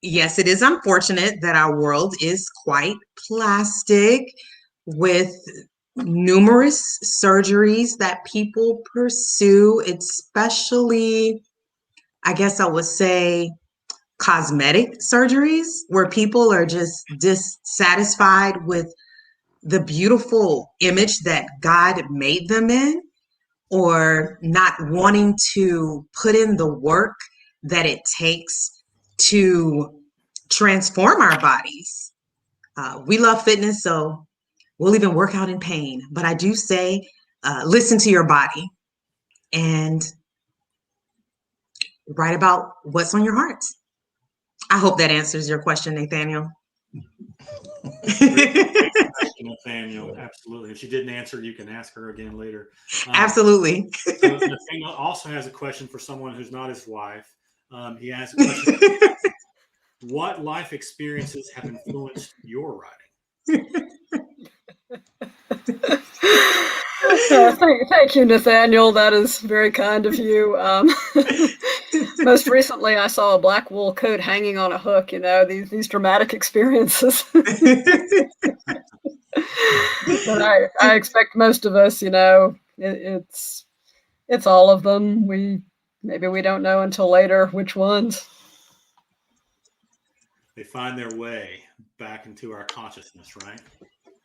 Yes, it is unfortunate that our world is quite plastic with numerous surgeries that people pursue, especially, I guess I would say, cosmetic surgeries, where people are just dissatisfied with the beautiful image that God made them in, or not wanting to put in the work that it takes to transform our bodies. We love fitness, so we'll even work out in pain. But I do say, listen to your body and write about what's on your heart. I hope that answers your question, Nathaniel. Great question, Nathaniel. Absolutely. If she didn't answer, you can ask her again later. Absolutely. So Nathaniel also has a question for someone who's not his wife. He has a question. What life experiences have influenced your writing? Thank you, Nathaniel. That is very kind of you. Most recently, I saw a black wool coat hanging on a hook. These dramatic experiences. But I expect most of us, it's all of them. Maybe we don't know until later which ones. They find their way back into our consciousness, right?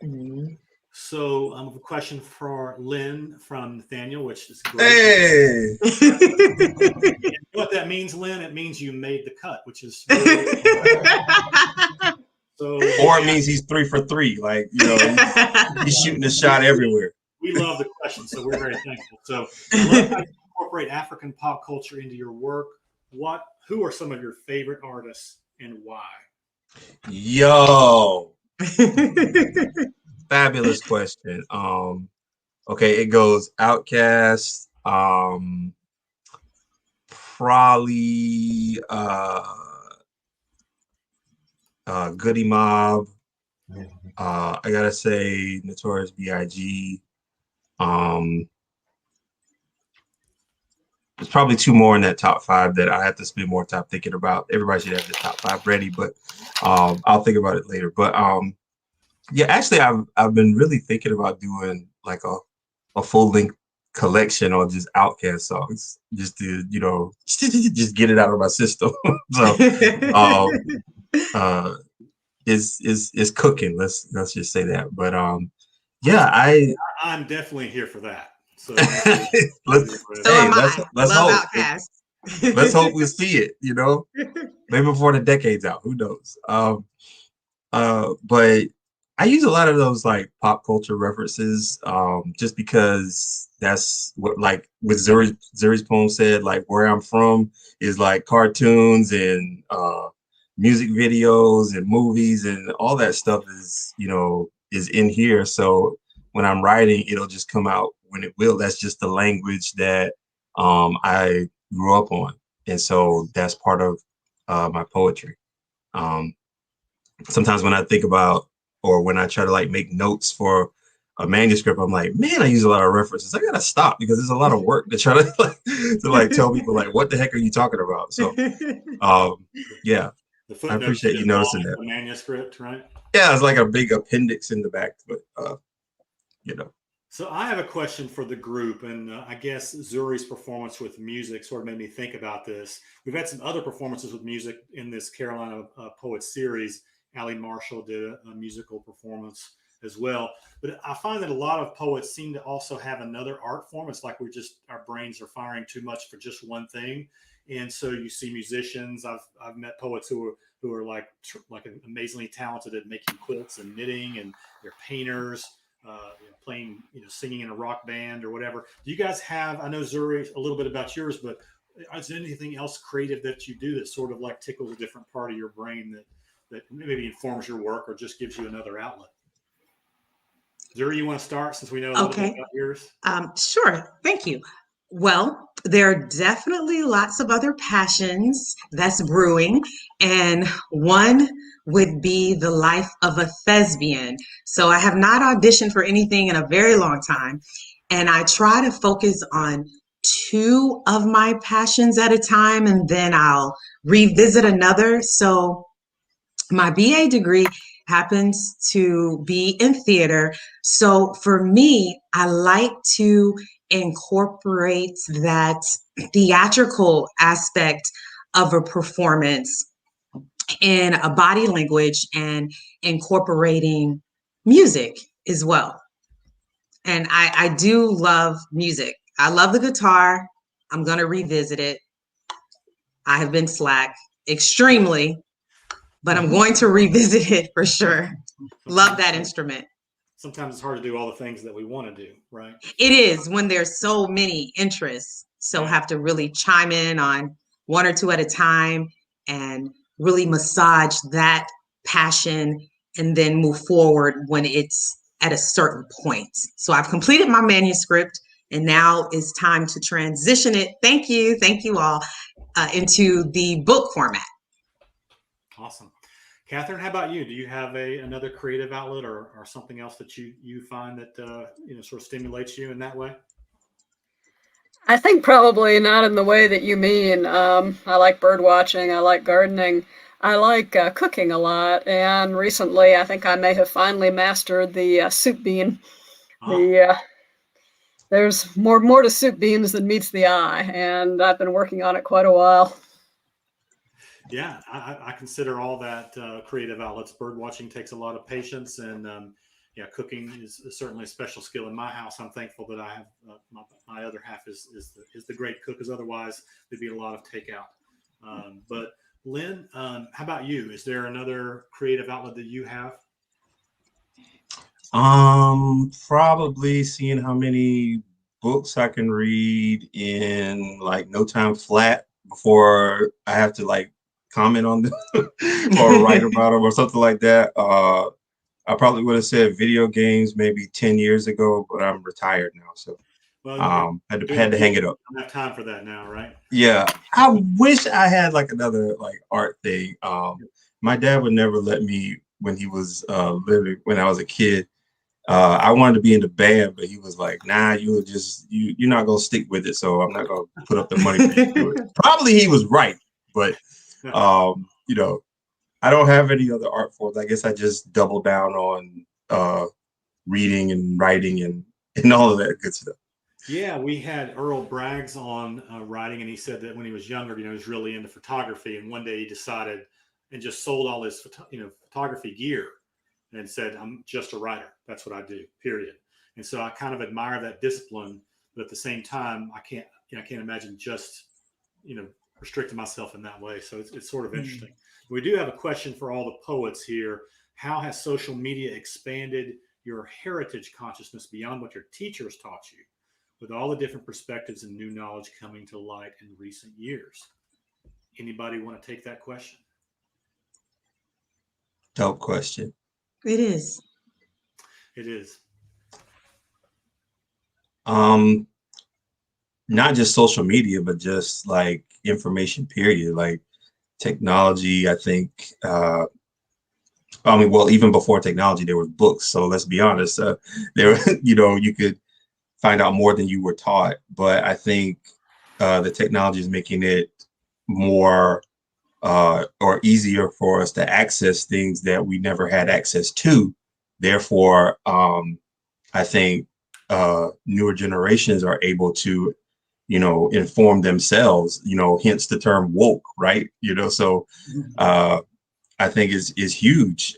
Mm-hmm. So I have a question for Lynn from Nathaniel, which is great. Hey. You know what that means, Lynn? It means you made the cut, which is really so. Or it means he's 3 for 3. Like, he's shooting a shot everywhere. We love the question, so we're very thankful. So I love how you incorporate African pop culture into your work. Who are some of your favorite artists and why? Yo. Fabulous question. Okay, it goes Outkast, probably Goody Mob. I gotta say Notorious B.I.G. There's probably 2 more in that top 5 that I have to spend more time thinking about. Everybody should have the top 5 ready, but I'll think about it later. But yeah, actually, I've been really thinking about doing like a full length collection on just Outkast songs, just to just get it out of my system. So it's cooking. Let's just say that. But yeah, I'm definitely here for that. So let's hope. Let's hope we see it. Maybe before the decade's out. Who knows? But I use a lot of those like pop culture references, just because that's what, like with Zuri's poem said, like where I'm from is like cartoons and music videos and movies and all that stuff is in here. So when I'm writing, it'll just come out when it will. That's just the language that I grew up on, and so that's part of my poetry. Sometimes when I think about, or when I try to like make notes for a manuscript, I'm like, man, I use a lot of references. I gotta stop because there's a lot of work to try to tell people like, what the heck are you talking about? So, yeah, I appreciate you noticing that. The manuscript, right? Yeah, it's like a big appendix in the back, but So I have a question for the group, and I guess Zuri's performance with music sort of made me think about this. We've had some other performances with music in this Carolina Poets series. Allie Marshall did a musical performance as well. But I find that a lot of poets seem to also have another art form. It's like our brains are firing too much for just one thing. And so you see musicians. I've met poets who are like amazingly talented at making quilts and knitting, and they're painters. Playing, singing in a rock band or whatever. Do you guys have, I know Zuri, a little bit about yours, but is there anything else creative that you do that sort of like tickles a different part of your brain that maybe informs your work or just gives you another outlet? Zuri, you want to start since we know a little bit about yours? Sure. Thank you. Well, there are definitely lots of other passions that's brewing, and one would be the life of a thespian. So I have not auditioned for anything in a very long time, and I try to focus on 2 of my passions at a time, and then I'll revisit another. So my BA degree happens to be in theater. So for me, I like to incorporate that theatrical aspect of a performance in a body language and incorporating music as well. And I do love music. I love the guitar. I'm going to revisit it. I have been slack extremely, but I'm going to revisit it for sure. Love that instrument. Sometimes it's hard to do all the things that we want to do, right? It is when there's so many interests. So Yeah. have to really chime in on one or two at a time and really massage that passion and then move forward when it's at a certain point. So I've completed my manuscript and now it's time to transition it. Thank you all, into the book format. Awesome. Catherine, how about you? Do you have another creative outlet or something else that you find that sort of stimulates you in that way? I think probably not in the way that you mean. I like bird watching. I like gardening. I like cooking a lot. And recently, I think I may have finally mastered the soup bean. There's more to soup beans than meets the eye, and I've been working on it quite a while. Yeah, I consider all that creative outlets. Bird watching takes a lot of patience, and cooking is certainly a special skill in my house. I'm thankful that I have my other half is the great cook, because otherwise there'd be a lot of takeout. But Lynn, how about you? Is there another creative outlet that you have? Probably seeing how many books I can read in like no time flat before I have to like comment on them or write about them or something like that. I probably would have said video games maybe 10 years ago, but I'm retired now, so had to hang it up. I don't have time for that now, right? Yeah, I wish I had like another like art thing. My dad would never let me when he was living when I was a kid. I wanted to be in the band, but he was like, "Nah, you're not gonna stick with it, so I'm not gonna put up the money for you to do it." Probably he was right, but I don't have any other art forms. I guess I just double down on reading and writing and all of that good stuff. Yeah, we had Earl Braggs on writing, and he said that when he was younger, he was really into photography, and one day he decided and just sold all his photography gear and said, "I'm just a writer. That's what I do, period." And so I kind of admire that discipline, but at the same time, I can't imagine just restricting myself in that way. So it's sort of interesting. We do have a question for all the poets here. How has social media expanded your heritage consciousness beyond what your teachers taught you, with all the different perspectives and new knowledge coming to light in recent years? Anybody want to take that question? Dope question. It is. It is. Not just social media, but just like information period, like technology. I think, well, even before technology, there were books. So let's be honest, there, you could find out more than you were taught. But I think the technology is making it more or easier for us to access things that we never had access to. Therefore, I think newer generations are able to, inform themselves, hence the term woke, right? So I think is huge.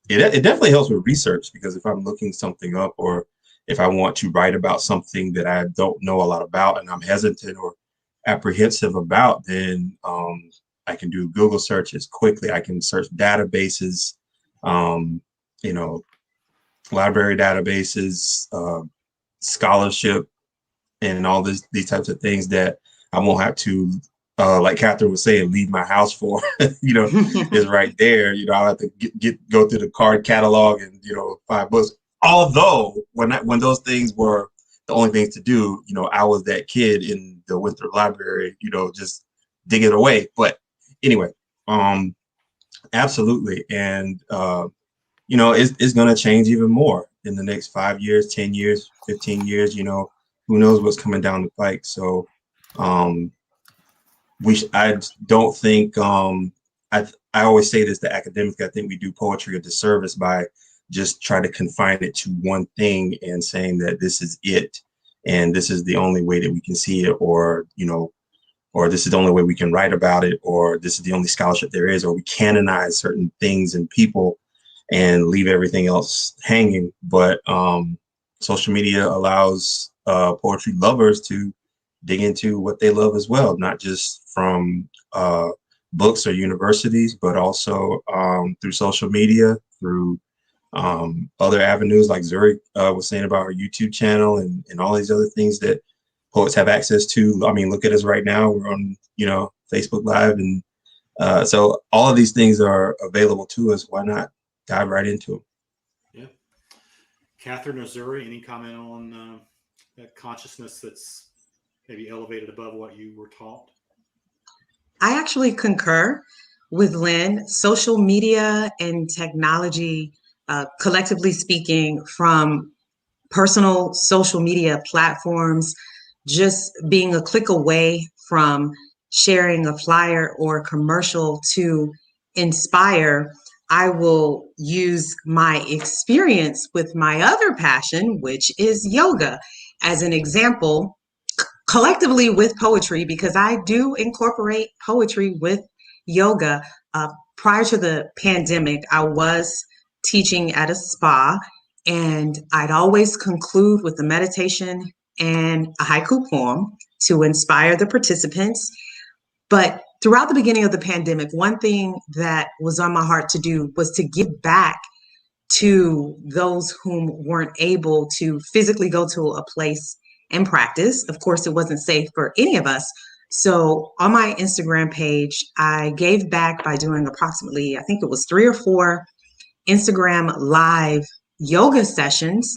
It definitely helps with research, because if I'm looking something up or if I want to write about something that I don't know a lot about and I'm hesitant or apprehensive about, then I can do Google searches quickly. I can search databases, library databases, scholarship, and all these types of things that I won't have to, like Catherine was saying, leave my house for. Is right there. I'll have to go through the card catalog and find books. Although when those things were the only things to do, I was that kid in the Winter Library, just digging away. But anyway, absolutely, and it's going to change even more in the next 5 years, 10 years, 15 years. Who knows what's coming down the pike? So, I don't think I always say this to academics. I think we do poetry a disservice by just trying to confine it to one thing and saying that this is it, and this is the only way that we can see it, or, you know, or this is the only way we can write about it, or this is the only scholarship there is, or we canonize certain things and people and leave everything else hanging. But social media allows poetry lovers to dig into what they love as well, not just from books or universities, but also through social media, through other avenues like Zuri was saying about her YouTube channel, and all these other things that poets have access to. I mean, look at us right now. We're on, you know, Facebook Live. And so all of these things are available to us. Why not dive right into them? Yeah. Catherine or Zuri, any comment on that consciousness that's maybe elevated above what you were taught? I actually concur with Lynn. Social media and technology, collectively speaking, from personal social media platforms, just being a click away from sharing a flyer or commercial to inspire, I will use my experience with my other passion, which is yoga, as an example, collectively with poetry, because I do incorporate poetry with yoga. Prior to the pandemic, I was teaching at a spa, and I'd always conclude with a meditation and a haiku poem to inspire the participants. But throughout the beginning of the pandemic, one thing that was on my heart to do was to give back to those whom weren't able to physically go to a place and practice. Of course, it wasn't safe for any of us. So on my Instagram page, I gave back by doing approximately, I think it was 3 or 4 Instagram live yoga sessions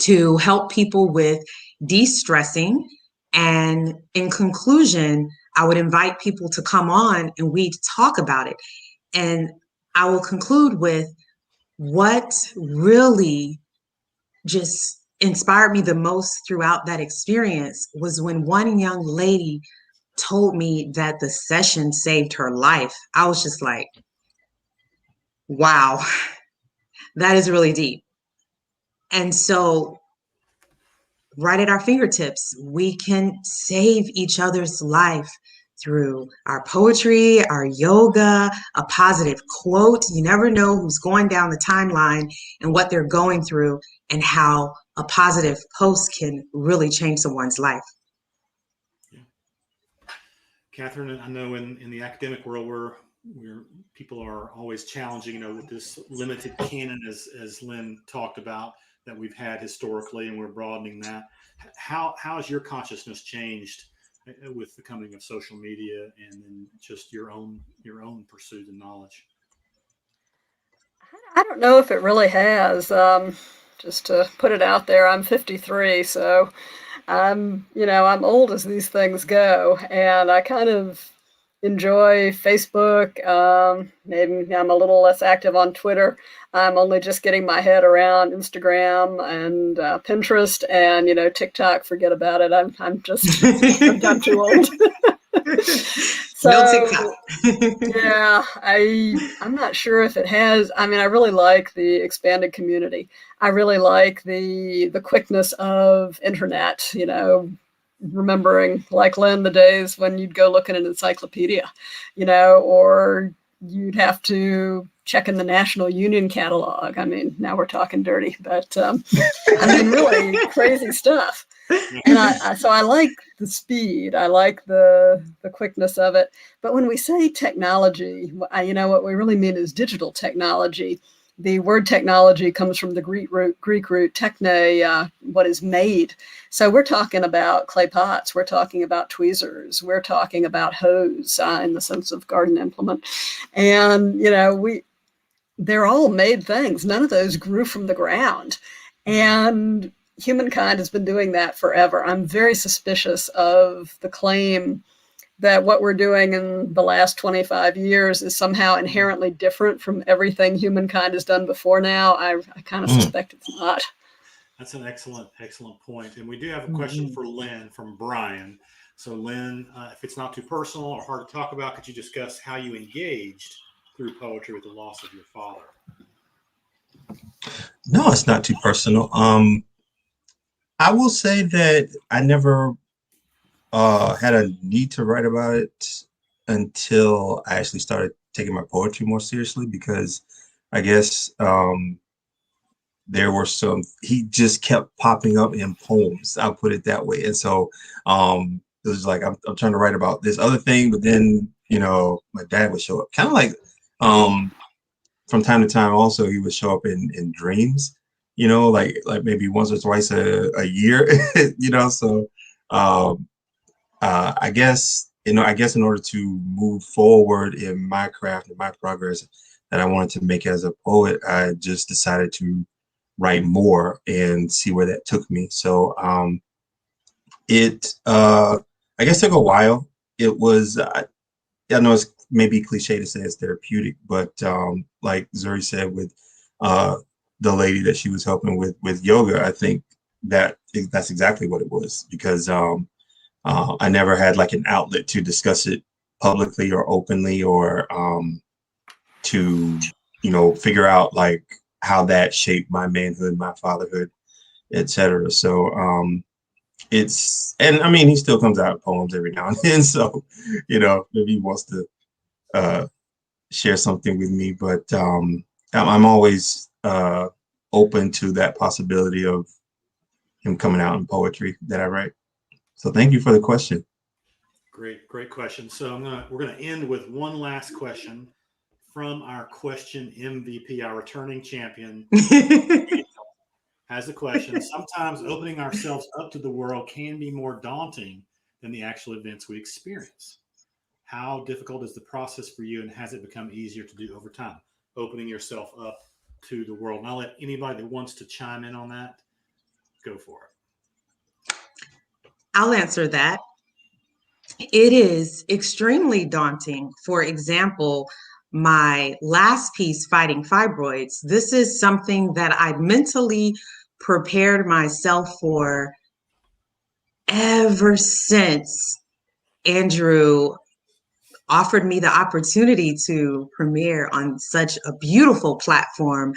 to help people with de-stressing. And in conclusion, I would invite people to come on and we'd talk about it. And I will conclude with what really just inspired me the most throughout that experience was when one young lady told me that the session saved her life. I was just like, wow, that is really deep. And so right at our fingertips, we can save each other's life through our poetry, our yoga, a positive quote. You never know who's going down the timeline and what they're going through, and how a positive post can really change someone's life. Yeah. Catherine, I know in the academic world where people are always challenging, you know, with this limited canon, as Lynn talked about, that we've had historically, and we're broadening that. How has your consciousness changed with the coming of social media and then just your own pursuit of knowledge? I don't know if it really has. Just to put it out there, I'm 53, so I'm old as these things go, and I kind of enjoy Facebook. Maybe I'm a little less active on Twitter. I'm only just getting my head around Instagram and Pinterest, and TikTok. Forget about it. I'm too old. So, no TikTok. Yeah, I'm not sure if it has. I mean, I really like the expanded community. I really like the quickness of internet, remembering, like Len, the days when you'd go look at an encyclopedia, or you'd have to check in the National Union catalog. I mean, now we're talking dirty, but really crazy stuff. And so I like the speed. I like the quickness of it. But when we say technology, what we really mean is digital technology. The word technology comes from the Greek root techne, what is made. So we're talking about clay pots. We're talking about tweezers. We're talking about hoes in the sense of garden implement. And, they're all made things. None of those grew from the ground. And humankind has been doing that forever. I'm very suspicious of the claim that what we're doing in the last 25 years is somehow inherently different from everything humankind has done before now. I kind of suspect it's not. That's an excellent point. And we do have a question for Lynn from Brian. So, Lynn, if it's not too personal or hard to talk about, could you discuss how you engaged through poetry with the loss of your father? No, it's not too personal. I will say that I never had a need to write about it until I actually started taking my poetry more seriously, because I guess there were he just kept popping up in poems. I'll put it that way. And so it was like, I'm trying to write about this other thing, but then, my dad would show up kind of like from time to time. Also, he would show up in dreams, like maybe once or twice a year, so I guess, in order to move forward in my craft and my progress that I wanted to make as a poet, I just decided to write more and see where that took me. So it I guess took a while. It was I know it's maybe cliche to say it's therapeutic, but like Zuri said, with the lady that she was helping with yoga, I think that's exactly what it was, because I never had like an outlet to discuss it publicly or openly, or to figure out like how that shaped my manhood, my fatherhood, etc. So and I mean, he still comes out with poems every now and then, so maybe he wants to share something with me, but I'm always open to that possibility of him coming out in poetry that I write. So thank you for the question. Great question. So we're gonna end with one last question from our question MVP, our returning champion. Has a question. Sometimes opening ourselves up to the world can be more daunting than the actual events we experience. How difficult is the process for you, and has it become easier to do over time? Opening yourself up to the world. And I'll let anybody that wants to chime in on that go for it. I'll answer that. It is extremely daunting. For example, my last piece, Fighting Fibroids, this is something that I mentally prepared myself for ever since Andrew offered me the opportunity to premiere on such a beautiful platform.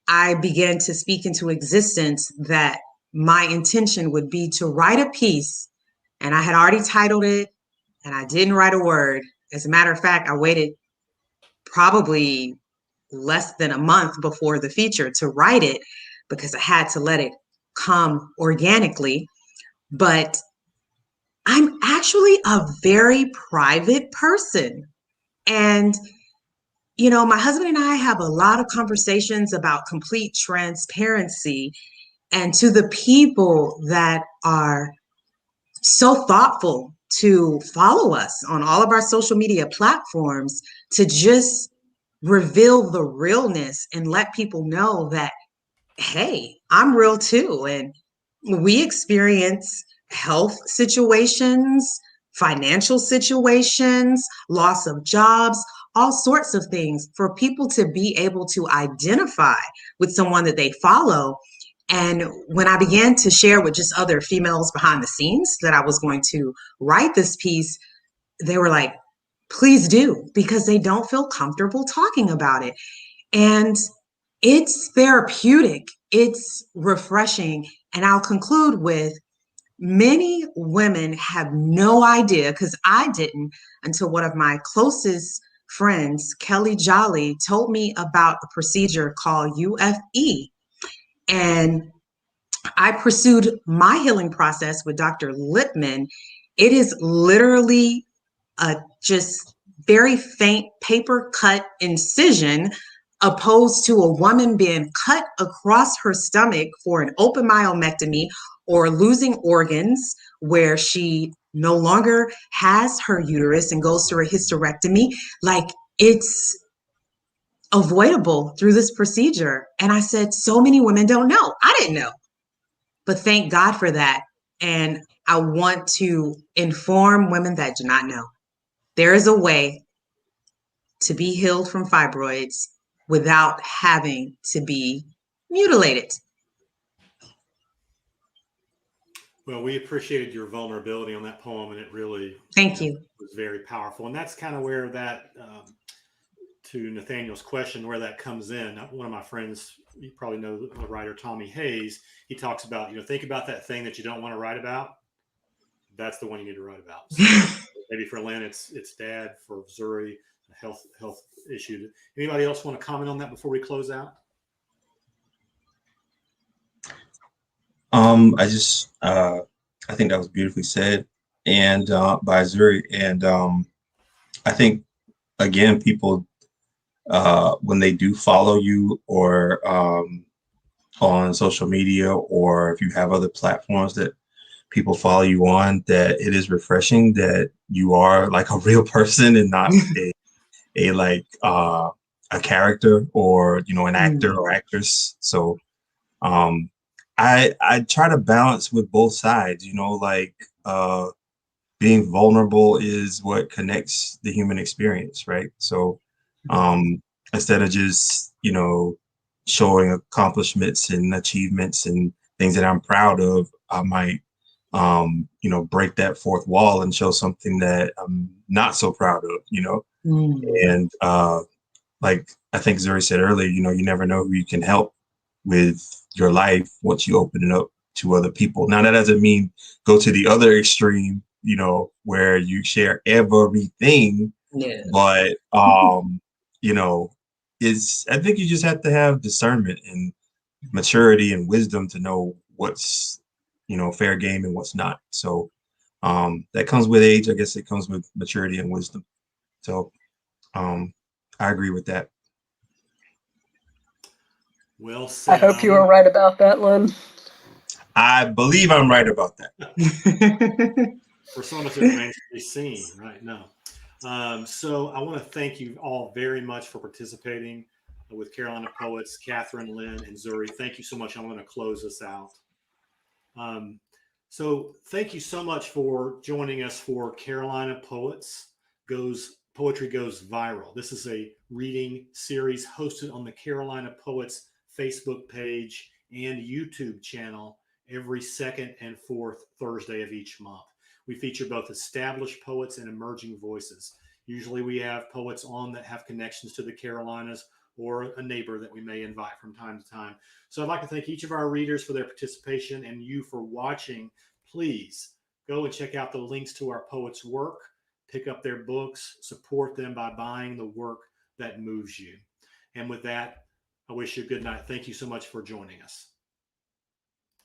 I began to speak into existence that my intention would be to write a piece, and I had already titled it, and I didn't write a word. As a matter of fact, I waited probably less than a month before the feature to write it, because I had to let it come organically. But I'm actually a very private person. And, my husband and I have a lot of conversations about complete transparency. And to the people that are so thoughtful to follow us on all of our social media platforms, to just reveal the realness and let people know that, hey, I'm real too. And we experience health situations, financial situations, loss of jobs, all sorts of things, for people to be able to identify with someone that they follow. And when I began to share with just other females behind the scenes that I was going to write this piece, they were like, please do, because they don't feel comfortable talking about it. And it's therapeutic, it's refreshing. And I'll conclude with, many women have no idea, because I didn't until one of my closest friends, Kelly Jolly, told me about a procedure called UFE. And I pursued my healing process with Dr. Lipman. It is literally a just very faint paper cut incision, opposed to a woman being cut across her stomach for an open myomectomy, or losing organs where she no longer has her uterus and goes through a hysterectomy. Like, it's avoidable through this procedure. And I said, so many women don't know. I didn't know, but thank God for that. And I want to inform women that do not know. There is a way to be healed from fibroids without having to be mutilated. Well, we appreciated your vulnerability on that poem, and it really Thank you. was very powerful. And that's kind of where that, to Nathaniel's question, where that comes in. One of my friends, you probably know the writer Tommy Hayes. He talks about, think about that thing that you don't want to write about. That's the one you need to write about. So maybe for Len, it's dad. For Zuri, a health issue. Anybody else want to comment on that before we close out? I think that was beautifully said, and by Zuri. And I think again, people when they do follow you, or on social media, or if you have other platforms that people follow you on, that it is refreshing that you are like a real person and not a character, or an actor or actress. So I try to balance with both sides, being vulnerable is what connects the human experience, right? So instead of just, showing accomplishments and achievements and things that I'm proud of, I might, break that fourth wall and show something that I'm not so proud of. And like I think Zuri said earlier, you never know who you can help with your life once you open it up to other people. Now, that doesn't mean go to the other extreme, where you share everything. Yeah. But, I think you just have to have discernment and maturity and wisdom to know what's, fair game and what's not. So that comes with age. I guess it comes with maturity and wisdom. So I agree with that. Well said. I hope you are right about that, Len. I believe I'm right about that. For some of us, it remains to be seen right now. So I want to thank you all very much for participating with Carolina Poets, Catherine, Lynn, and Zuri. Thank you so much. I'm going to close this out. So thank you so much for joining us for Carolina Poets Poetry Goes Viral. This is a reading series hosted on the Carolina Poets Facebook page and YouTube channel every second and fourth Thursday of each month. We feature both established poets and emerging voices. Usually we have poets on that have connections to the Carolinas, or a neighbor that we may invite from time to time. So I'd like to thank each of our readers for their participation, and you for watching. Please go and check out the links to our poets' work, pick up their books, support them by buying the work that moves you. And with that, I wish you a good night. Thank you so much for joining us.